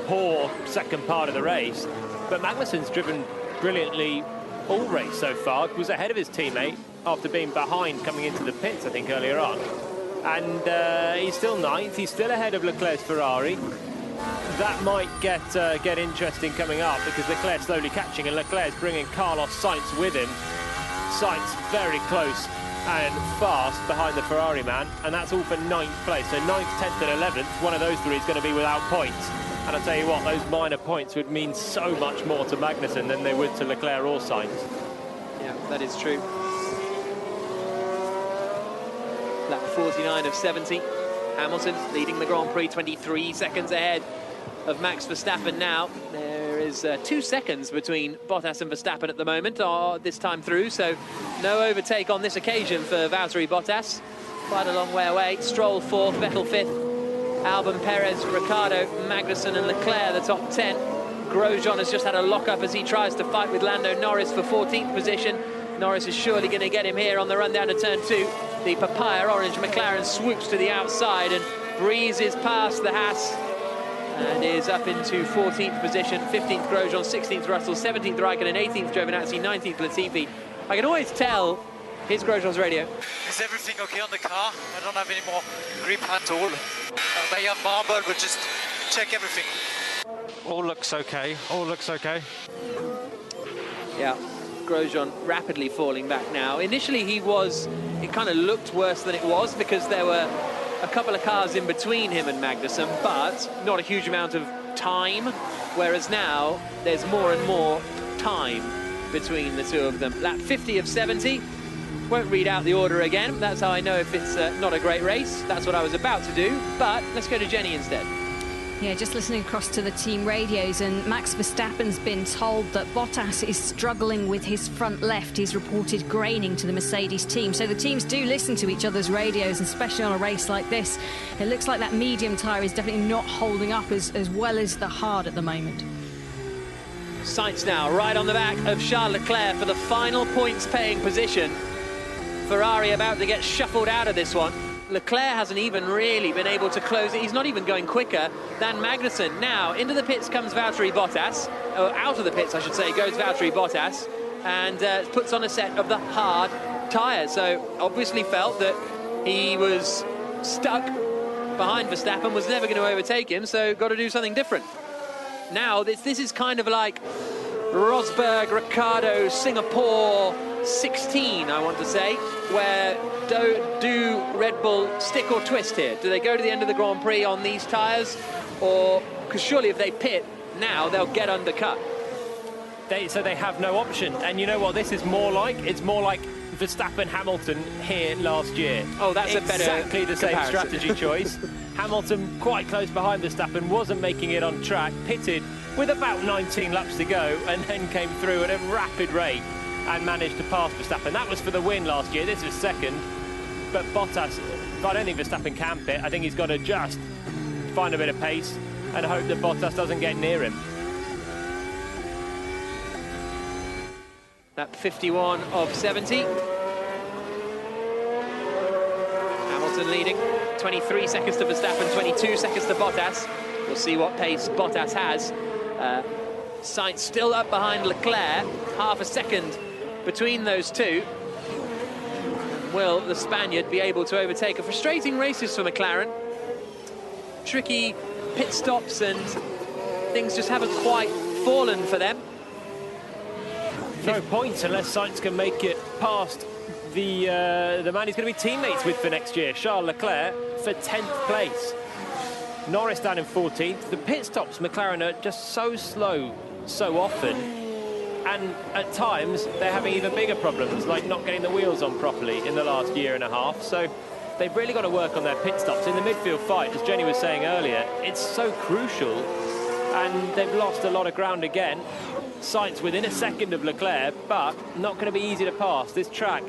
poor second part of the race. But Magnussen's driven brilliantly all race so far. Was ahead of his teammate after being behind coming into the pits, I think, earlier on. And he's still 9th. He's still ahead of Leclerc's Ferrari. That might get interesting coming up, because Leclerc's slowly catching, and Leclerc's bringing Carlos Sainz with him. Sainz very close and fast behind the Ferrari man, and that's all for 9th place. So 9th, 10th and 11th, one of those three is going to be without points. And I'll tell you what, those minor points would mean so much more to Magnussen than they would to Leclerc or Sainz. Yeah, that is true. Lap 49 of 70. Hamilton leading the Grand Prix, 23 seconds ahead of Max Verstappen now. There is 2 seconds between Bottas and Verstappen at the moment, this time through, so no overtake on this occasion for Valtteri Bottas. Quite a long way away. Stroll 4th, Vettel 5th. Albon, Perez, Ricciardo, Magnussen and Leclerc, the top 10. Grosjean has just had a lock-up as he tries to fight with Lando Norris for 14th position. Norris is surely going to get him here on the run down to turn 2. The papaya orange McLaren swoops to the outside and breezes past the Haas and is up into 14th position. 15th Grosjean, 16th Russell, 17th Raikkonen, 18th Giovinazzi, 19th Latifi. I can always tell. Here's Grosjean's radio. Is everything okay on the car? I don't have any more grip at all. They have marble, but just check everything. All looks okay. All looks okay. Yeah, Grosjean rapidly falling back now. Initially it kind of looked worse than it was, because there were a couple of cars in between him and Magnussen, but not a huge amount of time, whereas now there's more and more time between the two of them. Lap 50 of 70. Won't read out the order again. That's how I know if it's not a great race. That's what I was about to do, but let's go to Jenny instead. Yeah, just listening across to the team radios, and Max Verstappen's been told that Bottas is struggling with his front left. He's reported graining to the Mercedes team. So the teams do listen to each other's radios, and especially on a race like this. It looks like that medium tyre is definitely not holding up as well as the hard at the moment. Sainz now right on the back of Charles Leclerc for the final points-paying position. Ferrari about to get shuffled out of this one. Leclerc hasn't even really been able to close it. He's not even going quicker than Magnussen. Now, into the pits comes Valtteri Bottas. Out of the pits, I should say, goes Valtteri Bottas. And puts on a set of the hard tyres. So, obviously felt that he was stuck behind Verstappen, was never going to overtake him, so got to do something different. Now, this is kind of like Rosberg, Ricciardo, Singapore 16, I want to say, where do Red Bull stick or twist here? Do they go to the end of the Grand Prix on these tyres? Or, because surely if they pit now, they'll get undercut. So they have no option. And you know what this is more like? It's more like Verstappen-Hamilton here last year. Oh, that's exactly the same strategy choice. Hamilton quite close behind Verstappen, wasn't making it on track, pitted with about 19 laps to go, and then came through at a rapid rate and managed to pass Verstappen. That was for the win last year. This was second. But Bottas, I don't think Verstappen can pit. I think he's got to just find a bit of pace and hope that Bottas doesn't get near him. Lap 51 of 70. Hamilton leading. 23 seconds to Verstappen, 22 seconds to Bottas. We'll see what pace Bottas has. Sainz still up behind Leclerc, half a second between those two. Will the Spaniard be able to overtake? A frustrating races for McLaren. Tricky pit stops and things just haven't quite fallen for them. No points unless Sainz can make it past the man he's going to be teammates with for next year, Charles Leclerc, for 10th place. Norris down in 14th. The pit stops, McLaren are just so slow so often, and at times they're having even bigger problems, like not getting the wheels on properly in the last year and a half. So they've really got to work on their pit stops. In the midfield fight, as Jenny was saying earlier, it's so crucial, and they've lost a lot of ground again. Sainz within a second of Leclerc, but not going to be easy to pass. This track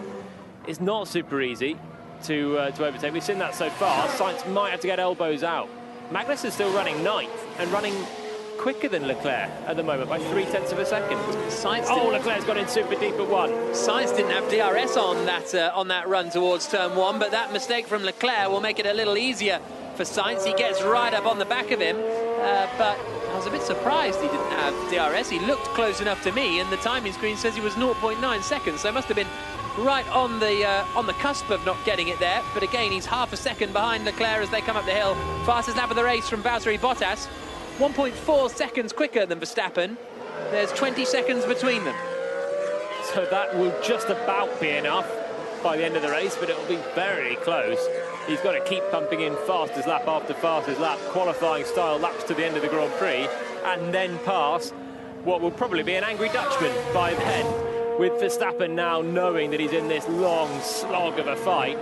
is not super easy to overtake. We've seen that so far. Sainz might have to get elbows out. Magnus is still running 9th and running quicker than Leclerc at the moment by 0.3 of a second. Leclerc's got in super deep at 1. Sainz didn't have DRS on that run towards turn 1, but that mistake from Leclerc will make it a little easier for Sainz. He gets right up on the back of him, but I was a bit surprised he didn't have DRS. He looked close enough to me, and the timing screen says he was 0.9 seconds, so it must have been right on the cusp of not getting it there, but again, he's half a second behind Leclerc as they come up the hill. Fastest lap of the race from Valtteri Bottas, 1.4 seconds quicker than Verstappen. There's 20 seconds between them. So that will just about be enough by the end of the race, but it'll be very close. He's got to keep pumping in fastest lap after fastest lap, qualifying style laps to the end of the Grand Prix, and then pass what will probably be an angry Dutchman by then, with Verstappen now knowing that he's in this long slog of a fight,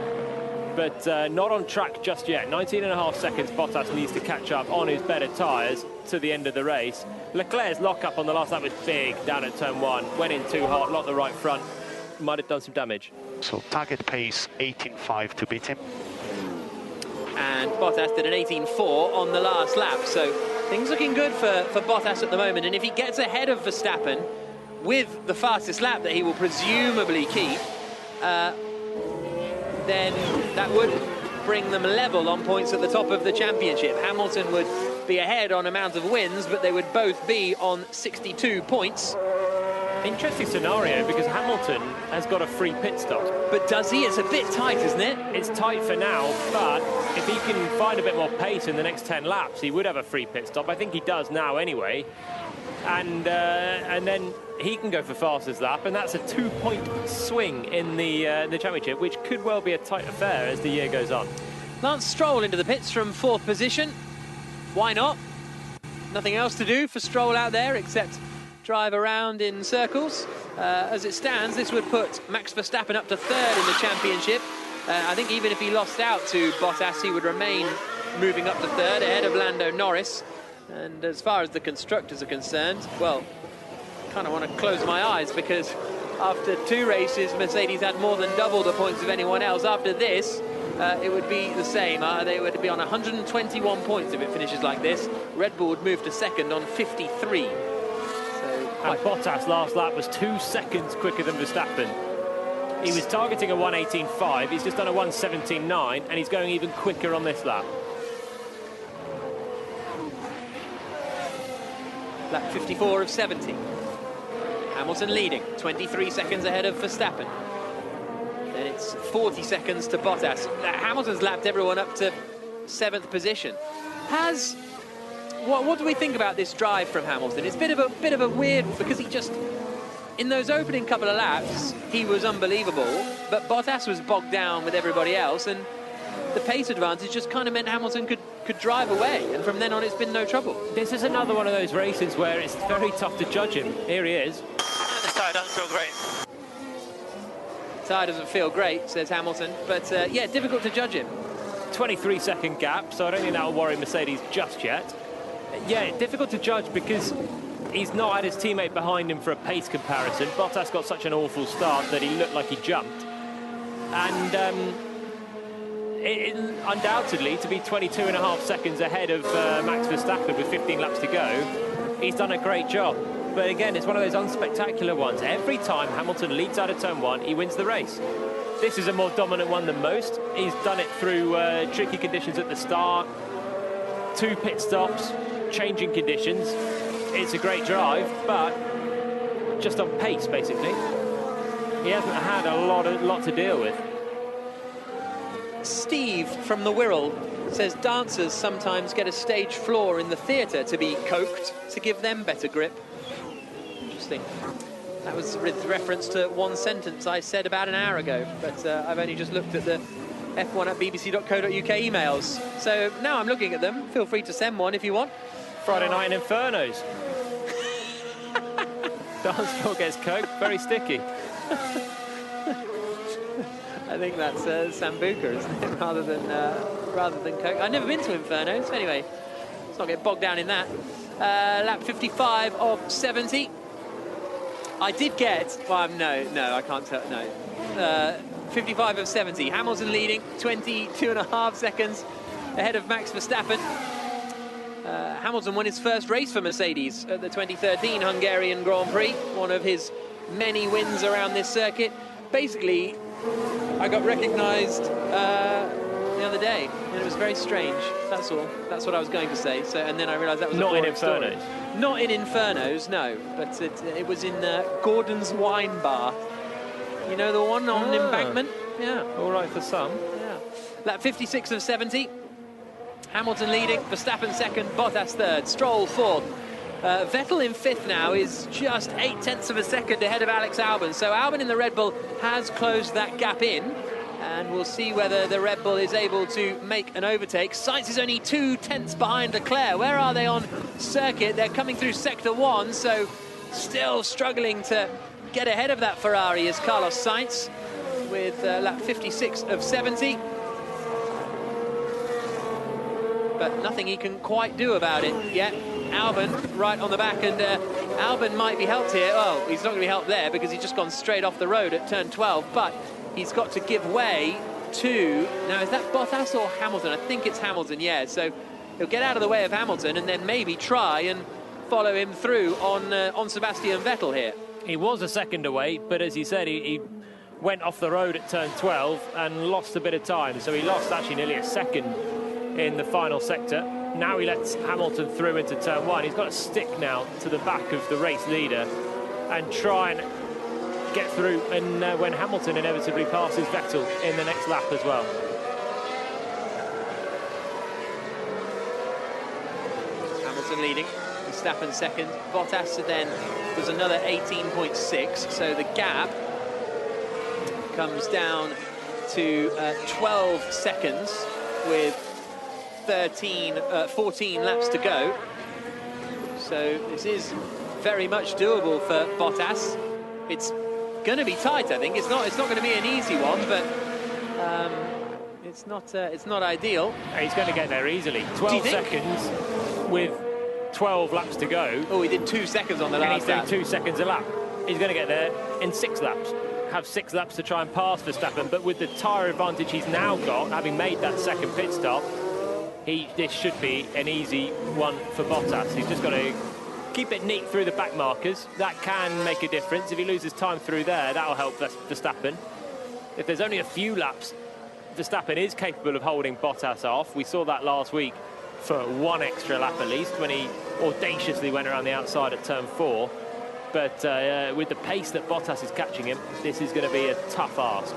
but not on track just yet. 19.5 seconds Bottas needs to catch up on his better tyres to the end of the race. Leclerc's lock-up on the last lap was big down at turn 1, went in too hard, locked the right front, might have done some damage. So target pace 18.5 to beat him. And Bottas did an 18.4 on the last lap, so things looking good for Bottas at the moment. And if he gets ahead of Verstappen with the fastest lap that he will presumably keep, then that would bring them level on points at the top of the championship. Hamilton would be ahead on amount of wins, but they would both be on 62 points. Interesting scenario, because Hamilton has got a free pit stop. But does he? It's a bit tight, isn't it? It's tight for now, but if he can find a bit more pace in the next 10 laps, he would have a free pit stop. I think he does now anyway. And then he can go for fastest lap, and that's a 2-point swing in the championship, which could well be a tight affair as the year goes on. Lance Stroll into the pits from 4th position. Why not? Nothing else to do for Stroll out there except drive around in circles. As it stands, this would put Max Verstappen up to 3rd in the championship. I think even if he lost out to Bottas, he would remain moving up to 3rd ahead of Lando Norris. And as far as the constructors are concerned, well, I kind of want to close my eyes, because after 2 races, Mercedes had more than double the points of anyone else. After this, it would be the same. They would be on 121 points if it finishes like this. Red Bull would move to 2nd on 53. And Bottas last lap was 2 seconds quicker than Verstappen. He was targeting a 1:18.5, he's just done a 1:17.9, and he's going even quicker on this lap. Lap 54 of 70. Hamilton leading, 23 seconds ahead of Verstappen. Then it's 40 seconds to Bottas. Hamilton's lapped everyone up to 7th position. What do we think about this drive from Hamilton? It's a bit of a weird, because he just, in those opening couple of laps, he was unbelievable, but Bottas was bogged down with everybody else, and the pace advantage just kind of meant Hamilton could drive away, and from then on it's been no trouble. This is another one of those races where it's very tough to judge him. Here he is. This tyre doesn't feel great. Tyre doesn't feel great, says Hamilton, but yeah, difficult to judge him. 23-second gap, so I don't think that will worry Mercedes just yet. Yeah, difficult to judge because he's not had his teammate behind him for a pace comparison. Bottas got such an awful start that he looked like he jumped. And undoubtedly, to be 22.5 seconds ahead of Max Verstappen with 15 laps to go, he's done a great job. But again, it's one of those unspectacular ones. Every time Hamilton leads out of turn 1, he wins the race. This is a more dominant one than most. He's done it through tricky conditions at the start, 2 pit stops, changing conditions. It's a great drive, but just on pace, basically. He hasn't had a lot to deal with. Steve from the Wirral says dancers sometimes get a stage floor in the theatre to be coked to give them better grip. Interesting. That was with reference to one sentence I said about an hour ago, but I've only just looked at the f1@bbc.co.uk emails. So now I'm looking at them. Feel free to send one if you want. Friday night in Infernos. Dance floor gets coked, very sticky. I think that's Sambuca, isn't it, rather than coke. I've never been to Infernos. Anyway, let's not get bogged down in that. Lap 55 of 70. I did get, well, no, I can't tell, no. 55 of 70. Hamilton leading, 22.5 seconds ahead of Max Verstappen. Hamilton won his first race for Mercedes at the 2013 Hungarian Grand Prix, one of his many wins around this circuit. Basically, I got recognised the other day, and it was very strange. That's all. That's what I was going to say. So, and then I realised that was not a in Infernos. Story. Not in Infernos, no. But it was in Gordon's Wine Bar. You know the one on embankment? Yeah. All right for some. Yeah. Lap 56 of 70. Hamilton leading, Verstappen second, Bottas third, Stroll fourth. Vettel in fifth now is just 0.8 of a second ahead of Alex Albon. So Albon in the Red Bull has closed that gap in. And we'll see whether the Red Bull is able to make an overtake. Sainz is only 0.2 behind Leclerc. Where are they on circuit? They're coming through sector 1, so still struggling to get ahead of that Ferrari is Carlos Sainz with lap 56 of 70. But nothing he can quite do about it yet. Albon right on the back, and Albon might be helped here. Oh, he's not going to be helped there because he's just gone straight off the road at turn 12, but he's got to give way to... Now, is that Bottas or Hamilton? I think it's Hamilton, yeah. So he'll get out of the way of Hamilton and then maybe try and follow him through on Sebastian Vettel here. He was a second away, but as you said, he went off the road at turn 12 and lost a bit of time. So he lost actually nearly a second in the final sector. Now he lets Hamilton through into turn 1. He's got to stick now to the back of the race leader and try and get through, and when Hamilton inevitably passes Vettel in the next lap as well. Hamilton leading, Verstappen second, Bottas then was another 18.6, so the gap comes down to 12 seconds with 14 laps to go. So this is very much doable for Bottas. It's going to be tight, I think. It's not going to be an easy one, but it's not ideal. He's going to get there easily. 12 seconds with 12 laps to go. Oh, he did 2 seconds on the last lap. He's doing 2 seconds a lap. He's going to get there in 6 laps. Have 6 laps to try and pass Verstappen, but with the tyre advantage he's now got, having made that second pit stop, this should be an easy one for Bottas. He's just got to keep it neat through the back markers. That can make a difference. If he loses time through there, that'll help Verstappen. If there's only a few laps, Verstappen is capable of holding Bottas off. We saw that last week for 1 extra lap at least, when he audaciously went around the outside at turn 4. But with the pace that Bottas is catching him, this is going to be a tough ask.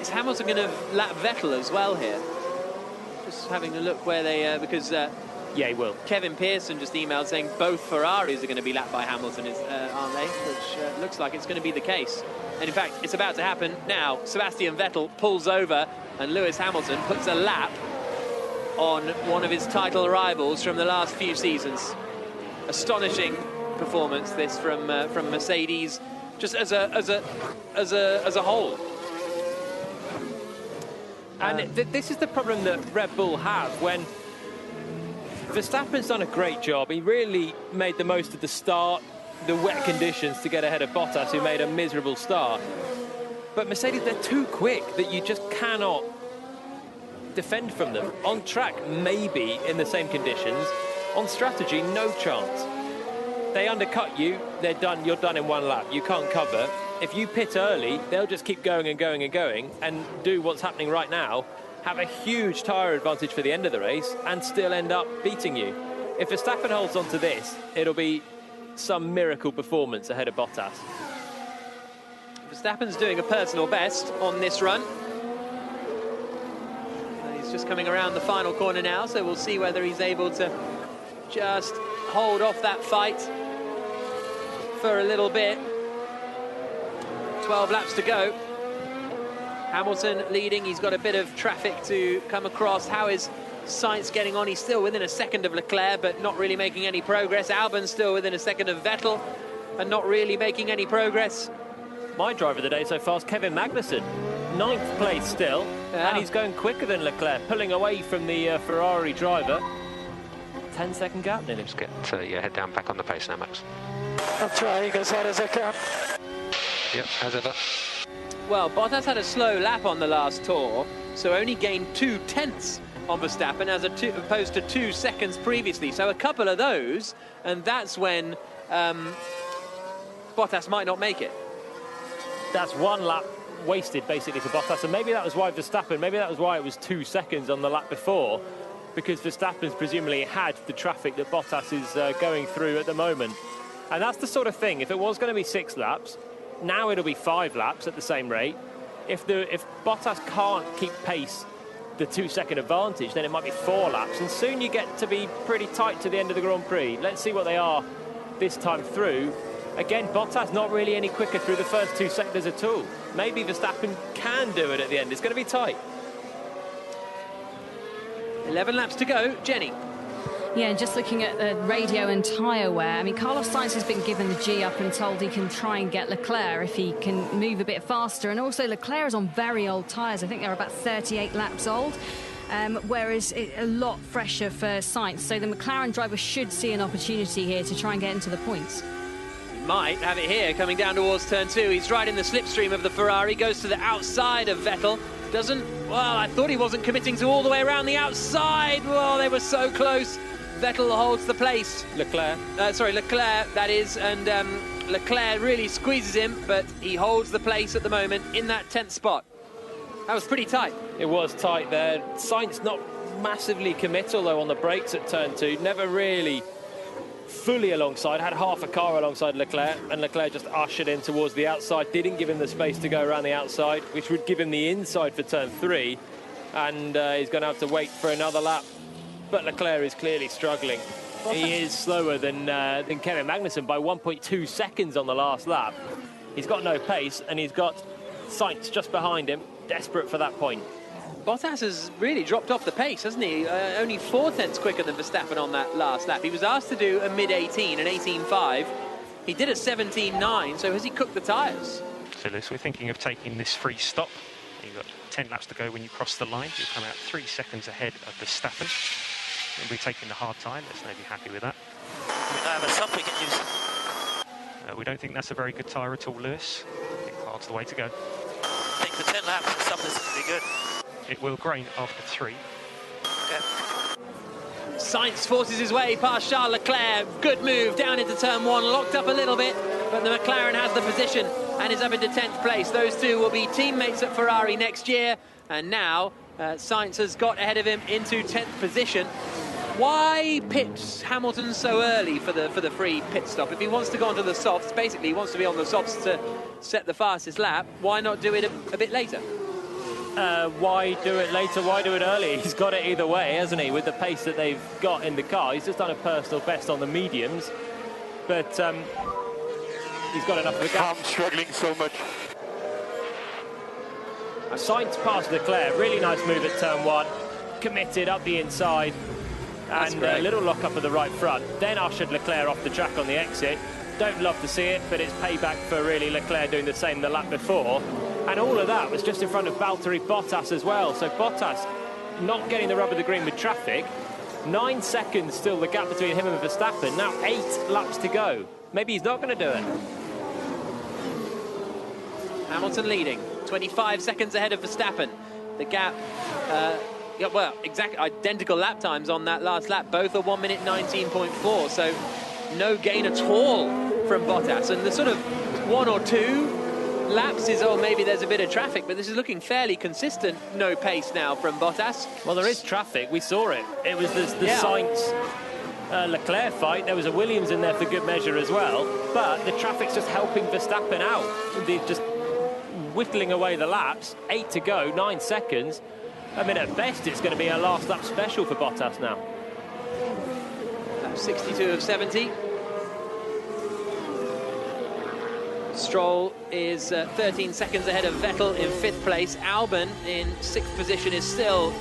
Is Hamilton going to lap Vettel as well here? Just having a look where they... because... yeah, he will. Kevin Pearson just emailed saying both Ferraris are going to be lapped by Hamilton, aren't they? Which looks like it's going to be the case. And in fact, it's about to happen now. Sebastian Vettel pulls over and Lewis Hamilton puts a lap on one of his title rivals from the last few seasons. Astonishing performance this from Mercedes, just as a whole. And this is the problem that Red Bull have when Verstappen's done a great job. He really made the most of the start, the wet conditions to get ahead of Bottas, who made a miserable start. But Mercedes, they're too quick that you just cannot defend from them. On track, maybe in the same conditions. On strategy, no chance. They undercut you, they're done. You're done in 1 lap. You can't cover. If you pit early, they'll just keep going and going and going and do what's happening right now, have a huge tyre advantage for the end of the race and still end up beating you. If Verstappen holds on to this, it'll be some miracle performance ahead of Bottas. Verstappen's doing a personal best on this run. And he's just coming around the final corner now, so we'll see whether he's able to just hold off that fight for a little bit. 12 laps to go. Hamilton leading. He's got a bit of traffic to come across. How is Sainz getting on? He's still within a second of Leclerc, but not really making any progress. Albon's still within a second of Vettel and not really making any progress. My driver of the day so far is Kevin Magnussen. 9th place still, and he's going quicker than Leclerc, pulling away from the Ferrari driver. 10-second gap nearly. Just get your head down back on the pace now, Max. I'm trying as hard as I can. Yep, as ever. Well, Bottas had a slow lap on the last tour, so only gained 0.2 on Verstappen as opposed to 2 seconds previously. So a couple of those, and that's when Bottas might not make it. That's 1 lap wasted basically for Bottas, and maybe that was why Verstappen, maybe that was why it was 2 seconds on the lap before, because Verstappen's presumably had the traffic that Bottas is going through at the moment. And that's the sort of thing, if it was going to be 6 laps, Now it'll be 5 laps at the same rate. If Bottas can't keep pace, the 2-second advantage, then it might be 4 laps, and soon you get to be pretty tight to the end of the Grand Prix. Let's see what they are this time through. Again, Bottas not really any quicker through the first 2 sectors at all. Maybe Verstappen can do it at the end. It's going to be tight. 11 laps to go. Jenny. Yeah, and just looking at the radio and tyre wear, I mean, Carlos Sainz has been given the G up and told he can try and get Leclerc if he can move a bit faster. And also, Leclerc is on very old tyres. I think they're about 38 laps old, whereas a lot fresher for Sainz. So the McLaren driver should see an opportunity here to try and get into the points. He might have it here, coming down towards turn 2. He's right in the slipstream of the Ferrari, goes to the outside of Vettel. Doesn't, well, I thought he wasn't committing to all the way around the outside. Well, they were so close. Vettel holds the place. Leclerc, that is, and Leclerc really squeezes him, but he holds the place at the moment in that 10th spot. That was pretty tight. It was tight there. Sainz not massively committal, though, on the brakes at turn 2. Never really fully alongside, had half a car alongside Leclerc, and Leclerc just ushered in towards the outside, didn't give him the space to go around the outside, which would give him the inside for turn 3, and he's going to have to wait for another lap. But Leclerc is clearly struggling. He is slower than Kevin Magnussen by 1.2 seconds on the last lap. He's got no pace, and he's got Sainz just behind him, desperate for that point. Bottas has really dropped off the pace, hasn't he? Only 4 tenths quicker than Verstappen on that last lap. He was asked to do a mid-18, an 18.5. He did a 17.9, so has he cooked the tyres? So, Lewis, we're thinking of taking this free stop. You've got 10 laps to go when you cross the line. You'll come out 3 seconds ahead of Verstappen. We'll be taking the hard tyre. Let's maybe be happy with that. We don't have a sub we can use. We don't think that's a very good tyre at all, Lewis. I think hard's the way to go. I think for 10 laps, the sub is going to be good. It will grain after 3. Okay. Sainz forces his way past Charles Leclerc. Good move down into turn 1, locked up a little bit, but the McLaren has the position and is up into 10th place. Those two will be teammates at Ferrari next year, and now Sainz has got ahead of him into 10th position. Why pit Hamilton so early for the free pit stop? If he wants to go onto the softs, basically he wants to be on the softs to set the fastest lap, why not do it a bit later? Why do it later? Why do it early? He's got it either way, hasn't he? With the pace that they've got in the car, he's just done a personal best on the mediums, but he's got enough of a gap. I'm struggling so much. Sainz past Leclerc, really nice move at turn 1, committed up the inside, and a little lock up at the right front. Then ushered Leclerc off the track on the exit. Don't love to see it, but it's payback for really Leclerc doing the same the lap before. And all of that was just in front of Valtteri Bottas as well. So Bottas not getting the rub of the green with traffic. 9 seconds still the gap between him and Verstappen. Now 8 laps to go. Maybe he's not going to do it. Hamilton leading, 25 seconds ahead of Verstappen. The gap, well, exactly identical lap times on that last lap. Both are 1 minute 19.4, so no gain at all from Bottas. And the sort of 1 or 2 lapses, oh, maybe there's a bit of traffic, but this is looking fairly consistent. No pace now from Bottas. Well, there is traffic. We saw it. It was the Sainz Leclerc fight. There was a Williams in there for good measure as well, but the traffic's just helping Verstappen out. They're just whittling away the laps. 8 to go, 9 seconds. I mean, at best, it's going to be a last lap special for Bottas now. Lap 62 of 70. Stroll is 13 seconds ahead of Vettel in 5th place. Albon in 6th position is still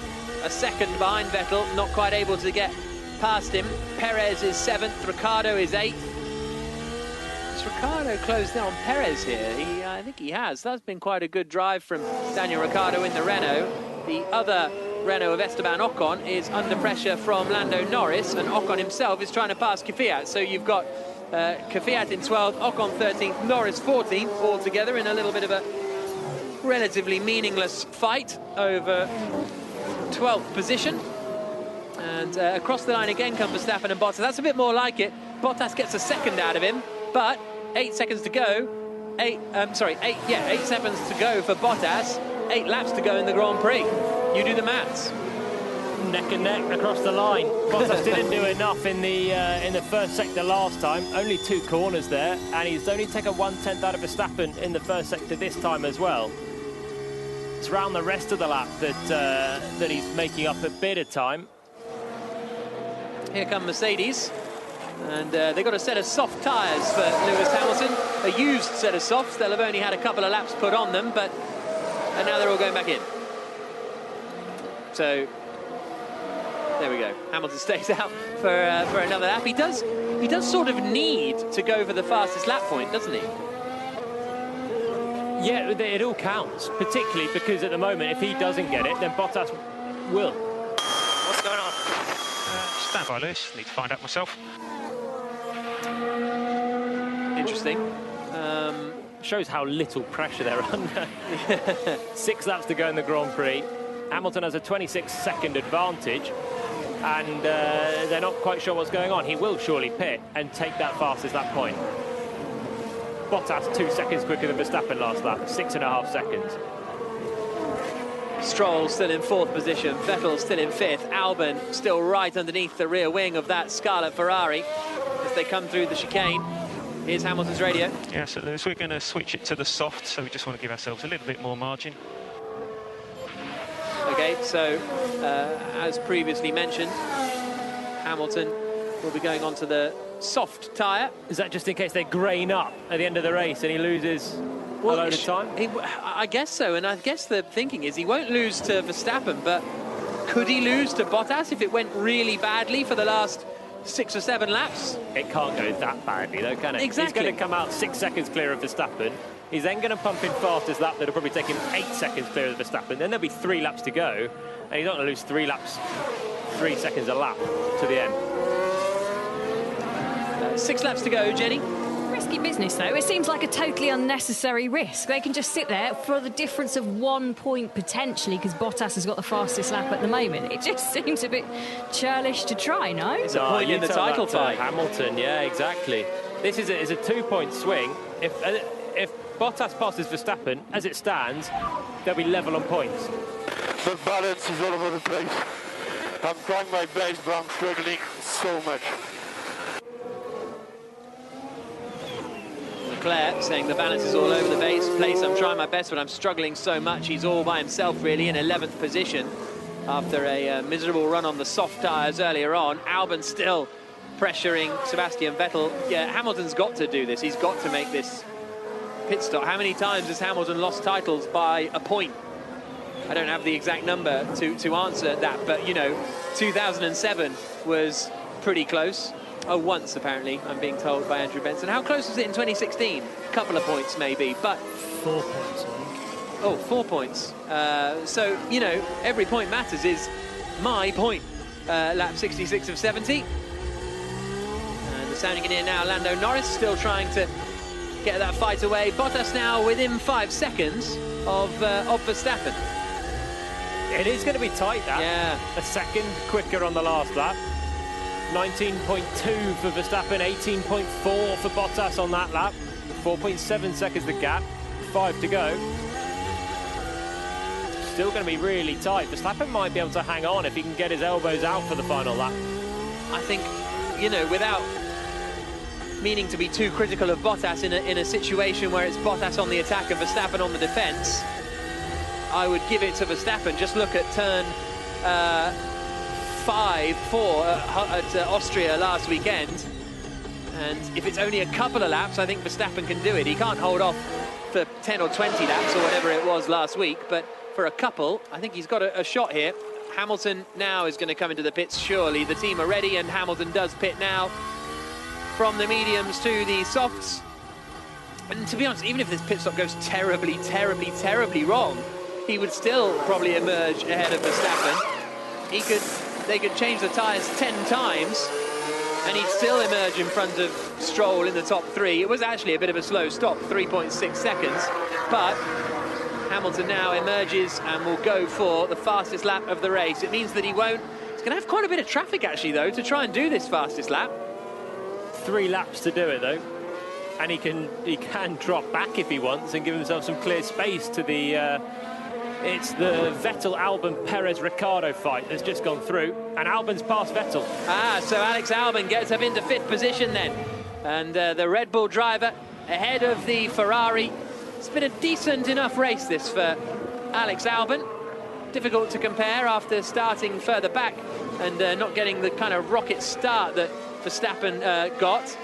a second behind Vettel, not quite able to get past him. Perez is 7th, Ricciardo is 8th. Has Ricciardo closed down on Perez here? I think he has. That's been quite a good drive from Daniel Ricciardo in the Renault. The other Renault of Esteban Ocon is under pressure from Lando Norris, and Ocon himself is trying to pass Kvyat. So you've got Kvyat in 12th, Ocon 13th, Norris 14th, all together in a little bit of a relatively meaningless fight over 12th position. And across the line again come Verstappen and Bottas. That's a bit more like it. Bottas gets a second out of him, but 8 seconds to go. 8 seconds to go for Bottas. 8 laps to go in the Grand Prix. You do the maths. neck and neck across the line. Bottas didn't do enough in the first sector last time. Only 2 corners there, and he's only taken 1/10 out of Verstappen in the first sector this time as well. It's around the rest of the lap that he's making up a bit of time. Here come Mercedes, and they've got a set of soft tyres for Lewis Hamilton. A used set of softs. They'll have only had a couple of laps put on them, and now they're all going back in. So there we go. Hamilton stays out for another lap. He does sort of need to go for the fastest lap point, doesn't he? Yeah, it all counts, particularly because at the moment, if he doesn't get it, then Bottas will. What's going on? Stand by, Lewis. Need to find out myself. Interesting. Shows how little pressure they're under. 6 laps to go in the Grand Prix. Hamilton has a 26-second advantage, and they're not quite sure what's going on. He will surely pit and take that fastest lap point. Bottas 2 seconds quicker than Verstappen last lap, 6.5 seconds. Stroll still in 4th position, Vettel still in 5th, Albon still right underneath the rear wing of that Scarlet Ferrari as they come through the chicane. Here's Hamilton's radio. Yeah, so Lewis, we're going to switch it to the soft, so we just want to give ourselves a little bit more margin. Okay, so as previously mentioned, Hamilton will be going on to the soft tyre. Is that just in case they grain up at the end of the race and he loses a load of time? I guess so, and I guess the thinking is he won't lose to Verstappen, but could he lose to Bottas if it went really badly for the last 6 or 7 laps? It can't go that badly, though, can it? Exactly. He's going to come out 6 seconds clear of Verstappen. He's then going to pump in fastest lap that'll probably take him 8 seconds clear of Verstappen. Then there'll be 3 laps to go, and he's not going to lose 3 laps, 3 seconds a lap to the end. 6 laps to go, Jenny. Risky business, though. It seems like a totally unnecessary risk. They can just sit there for the difference of 1 point potentially, because Bottas has got the fastest lap at the moment. It just seems a bit churlish to try, no? It's a point in the title fight. Hamilton, yeah, exactly. This is a 2-point swing. If Bottas passes Verstappen, as it stands, they'll be level on points. The balance is all over the place. I'm trying my best, but I'm struggling so much. Leclerc saying the balance is all over the place. I'm trying my best, but I'm struggling so much. He's all by himself, really, in 11th position after a miserable run on the soft tyres earlier on. Albon still pressuring Sebastian Vettel. Yeah, Hamilton's got to do this. He's got to make this pit stop. How many times has Hamilton lost titles by a point? I don't have the exact number to answer that, but, you know, 2007 was pretty close. Oh, once, apparently, I'm being told by Andrew Benson. How close was it in 2016? A couple of points, maybe, but... 4 points, I think. Oh, 4 points. So, you know, every point matters is my point. Lap 66 of 70. And the sounding in here now, Lando Norris still trying to get that fight away. Bottas now within 5 seconds of Verstappen. It is going to be tight, that. Yeah. A second quicker on the last lap. 19.2 for Verstappen, 18.4 for Bottas on that lap. 4.7 seconds the gap, 5 to go. Still going to be really tight. Verstappen might be able to hang on if he can get his elbows out for the final lap. I think, you know, without meaning to be too critical of Bottas in a situation where it's Bottas on the attack and Verstappen on the defence, I would give it to Verstappen. Just look at turn 5-4 at Austria last weekend, and if it's only a couple of laps, I think Verstappen can do it. He can't hold off for 10 or 20 laps or whatever it was last week, but for a couple, I think he's got a shot here. Hamilton now is going to come into the pits, surely. The team are ready, and Hamilton does pit now from the mediums to the softs. And to be honest, even if this pit stop goes terribly, terribly, terribly wrong, he would still probably emerge ahead of Verstappen. They could change the tyres 10 times, and he'd still emerge in front of Stroll in the top 3. It was actually a bit of a slow stop, 3.6 seconds, but Hamilton now emerges and will go for the fastest lap of the race. It means that he's going to have quite a bit of traffic, actually, though, to try and do this fastest lap. 3 laps to do it, though. And he can drop back if he wants and give himself some clear space to the It's the Vettel, Albon, Perez, Ricciardo fight that's just gone through, and Albon's past Vettel. So Alex Albon gets up into 5th position then, and the Red Bull driver ahead of the Ferrari. It's been a decent enough race this for Alex Albon. Difficult to compare after starting further back and not getting the kind of rocket start that Verstappen got.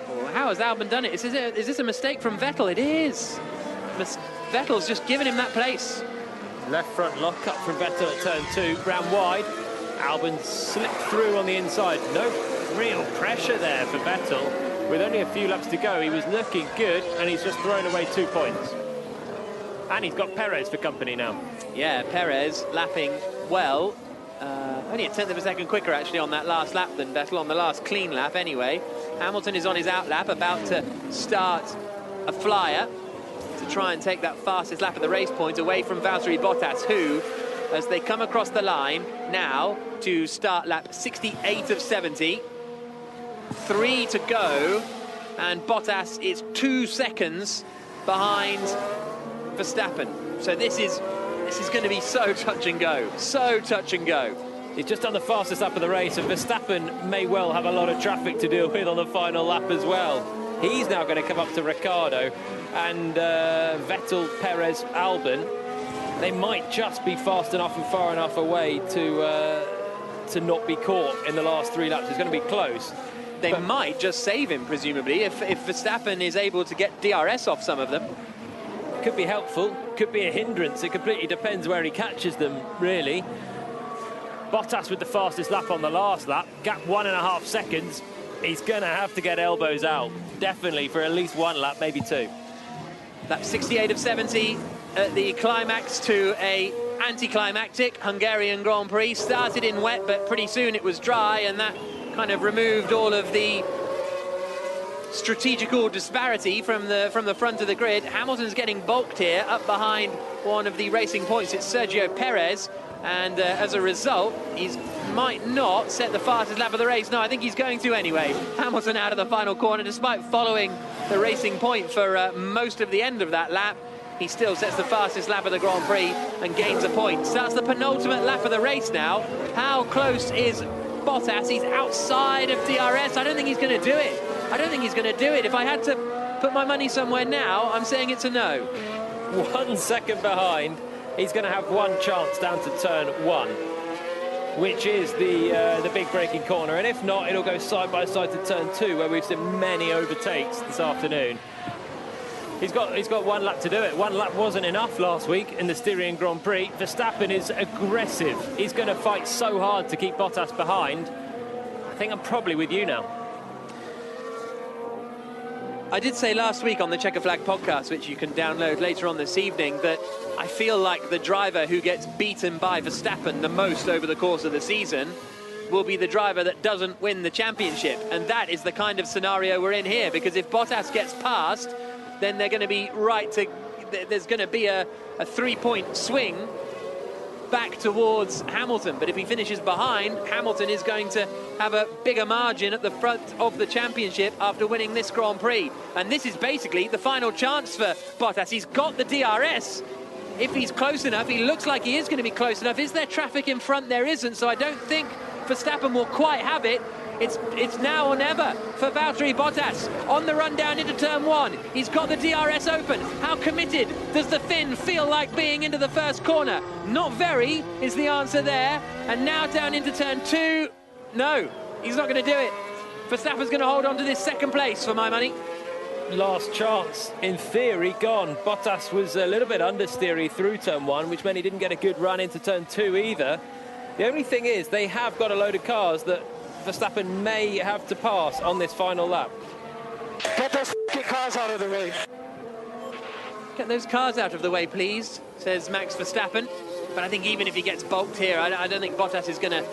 Oh, how has Albon done it? Is this a mistake from Vettel? It is. Vettel's just given him that place. Left front lock up from Vettel at turn 2, round wide. Albon slipped through on the inside. No real pressure there for Vettel. With only a few laps to go, he was looking good, and he's just thrown away 2 points. And he's got Perez for company now. Yeah, Perez lapping well. Only a 10th of a second quicker, actually, on that last lap than Vettel, on the last clean lap anyway. Hamilton is on his out lap, about to start a flyer to try and take that fastest lap of the race point away from Valtteri Bottas, who, as they come across the line now to start lap 68 of 70, 3 to go, and Bottas is 2 seconds behind Verstappen. So this is going to be so touch and go, so touch and go. He's just done the fastest lap of the race, and Verstappen may well have a lot of traffic to deal with on the final lap as well. He's now going to come up to Ricciardo, and Vettel, Perez, Albon. They might just be fast enough and far enough away to not be caught in the last 3 laps. It's going to be close. They might just save him, presumably, if Verstappen is able to get DRS off some of them. Could be helpful, could be a hindrance. It completely depends where he catches them, really. Bottas with the fastest lap on the last lap, gap 1.5 seconds. He's going to have to get elbows out, definitely, for at least 1 lap, maybe 2. Lap 68 of 70 at the climax to a anticlimactic Hungarian Grand Prix. Started in wet, but pretty soon it was dry, and that kind of removed all of the strategical disparity from the front of the grid. Hamilton's getting bulked here, up behind one of the racing points. It's Sergio Perez, and as a result, he might not set the fastest lap of the race. No, I think he's going to anyway. Hamilton out of the final corner, despite following the racing point for most of the end of that lap. He still sets the fastest lap of the Grand Prix and gains a point. Starts the penultimate lap of the race now. How close is Bottas? He's outside of DRS. I don't think he's going to do it. I don't think he's going to do it. If I had to put my money somewhere now, I'm saying it's a no. 1 second behind. He's going to have 1 chance down to turn 1, which is the big braking corner. And if not, it'll go side by side to turn 2, where we've seen many overtakes this afternoon. He's got 1 lap to do it. 1 lap wasn't enough last week in the Styrian Grand Prix. Verstappen is aggressive. He's going to fight so hard to keep Bottas behind. I think I'm probably with you now. I did say last week on the Checker Flag podcast, which you can download later on this evening, that I feel like the driver who gets beaten by Verstappen the most over the course of the season will be the driver that doesn't win the championship. And that is the kind of scenario we're in here, because if Bottas gets past, then they're going to be there's going to be a 3-point swing back towards Hamilton. But if he finishes behind, Hamilton is going to have a bigger margin at the front of the championship after winning this Grand Prix. And this is basically the final chance for Bottas. He's got the DRS. If he's close enough, he looks like he is going to be close enough. Is there traffic in front? There isn't, so I don't think Verstappen will quite have it. It's now or never for Valtteri Bottas on the run down into turn 1. He's got the DRS open. How committed does the Finn feel like being into the first corner? Not very is the answer there. And now down into turn 2. No, he's not going to do it. Verstappen's going to hold on to this second place for my money. Last chance, in theory, gone. Bottas was a little bit understeery through turn 1, which meant he didn't get a good run into turn 2 either. The only thing is, they have got a load of cars that Verstappen may have to pass on this final lap. Get those cars out of the way. Get those cars out of the way, please, says Max Verstappen. But I think even if he gets bulked here, I don't think Bottas is going to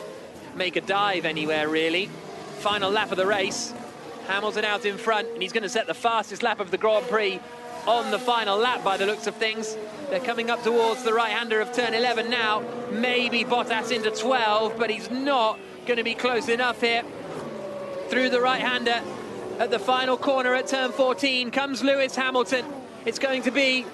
make a dive anywhere, really. Final lap of the race. Hamilton out in front, and he's going to set the fastest lap of the Grand Prix on the final lap by the looks of things. They're coming up towards the right-hander of turn 11 now. Maybe Bottas into 12, but he's not going to be close enough here. Through the right-hander at the final corner at turn 14 comes Lewis Hamilton. It's going to be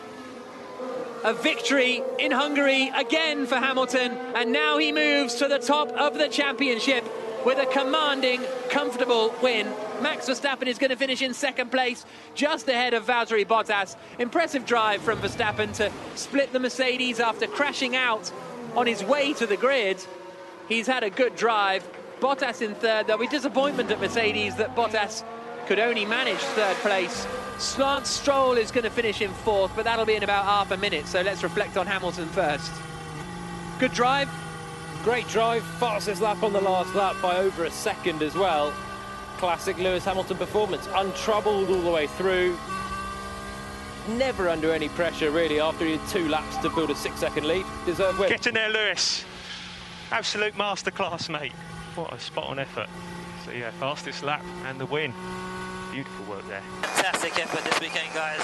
A victory in Hungary again for Hamilton, and now he moves to the top of the championship with a commanding, comfortable win. Max Verstappen is going to finish in second place, just ahead of Valtteri Bottas. Impressive drive from Verstappen to split the Mercedes after crashing out on his way to the grid. He's had a good drive. Bottas in third. There'll be disappointment at Mercedes that Bottas could only manage third place. Lance Stroll is going to finish in fourth, but that'll be in about half a minute, so let's reflect on Hamilton first. Good drive. Great drive, fastest lap on the last lap by over a second as well. Classic Lewis Hamilton performance, untroubled all the way through. Never under any pressure, really, after he had 2 laps to build a 6-second lead. Deserved win. Get in there, Lewis. Absolute masterclass, mate. What a spot-on effort. So, yeah, fastest lap and the win. Beautiful work there. Fantastic effort this weekend, guys.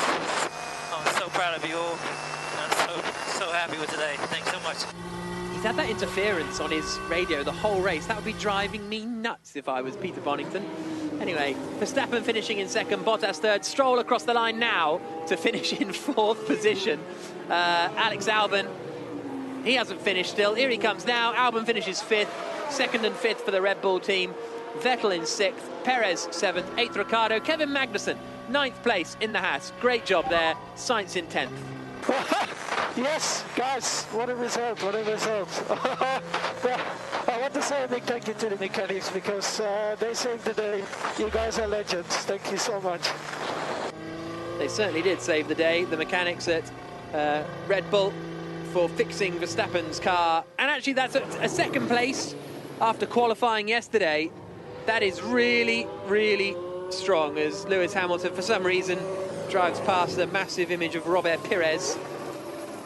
I'm so proud of you all. I'm so happy with today. Thanks so much. He's had that interference on his radio the whole race. That would be driving me nuts if I was Peter Bonington. Anyway, Verstappen finishing in second, Bottas third. Stroll across the line now to finish in fourth position. Alex Albon, he hasn't finished still. Here he comes now. Albon finishes fifth. Second and fifth for the Red Bull team. Vettel in sixth. Perez seventh. Eighth, Ricciardo. Kevin Magnussen, ninth place in the Haas. Great job there. Sainz in 10th. Yes, guys, what a result, what a result. I want to say a big thank you to the mechanics because they saved the day. You guys are legends. Thank you so much. They certainly did save the day, the mechanics at Red Bull, for fixing Verstappen's car. And actually, that's a second place after qualifying yesterday. That is really, really strong as Lewis Hamilton, for some reason, drives past the massive image of Robert Pires,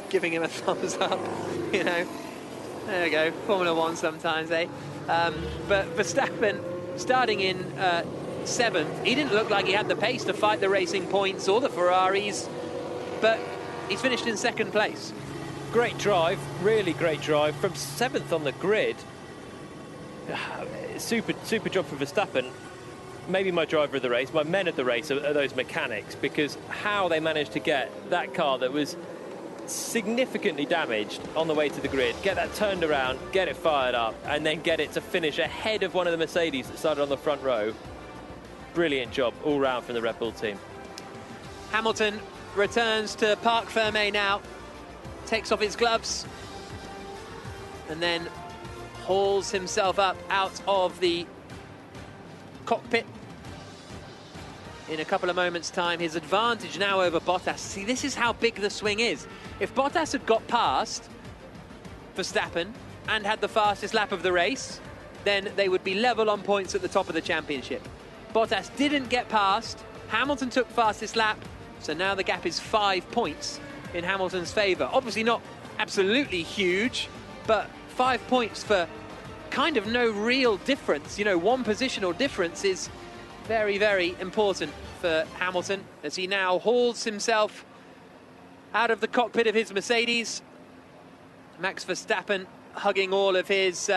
giving him a thumbs up, you know. There we go, Formula One sometimes, eh? But Verstappen, starting in seventh, he didn't look like he had the pace to fight the Racing Points or the Ferraris, but he's finished in second place. Great drive, really great drive. From seventh on the grid, super job for Verstappen. Maybe my driver of the race, my men of the race are those mechanics, because how they managed to get that car that was significantly damaged on the way to the grid, get that turned around, get it fired up, and then get it to finish ahead of one of the Mercedes that started on the front row. Brilliant job all round from the Red Bull team. Hamilton returns to Parc Fermé now, takes off his gloves, and then hauls himself up out of the cockpit. In a couple of moments' time, his advantage now over Bottas. See, this is how big the swing is. If Bottas had got past Verstappen and had the fastest lap of the race, then they would be level on points at the top of the championship. Bottas didn't get past. Hamilton took fastest lap, so now the gap is 5 points in Hamilton's favour. Obviously not absolutely huge, but 5 points for kind of no real difference. You know, one positional difference is very, very important for Hamilton as he now hauls himself out of the cockpit of his Mercedes. Max Verstappen hugging all of his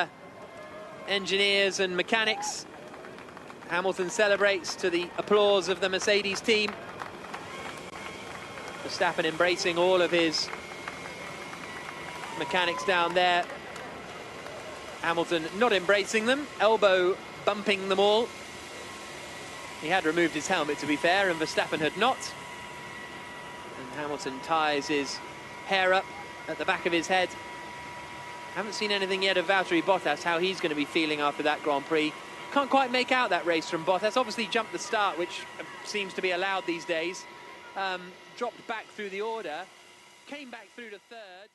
engineers and mechanics. Hamilton celebrates to the applause of the Mercedes team. Verstappen embracing all of his mechanics down there. Hamilton not embracing them, elbow bumping them all. He had removed his helmet, to be fair, and Verstappen had not. And Hamilton ties his hair up at the back of his head. Haven't seen anything yet of Valtteri Bottas, how he's going to be feeling after that Grand Prix. Can't quite make out that race from Bottas. Obviously jumped the start, which seems to be allowed these days. Dropped back through the order, came back through to third.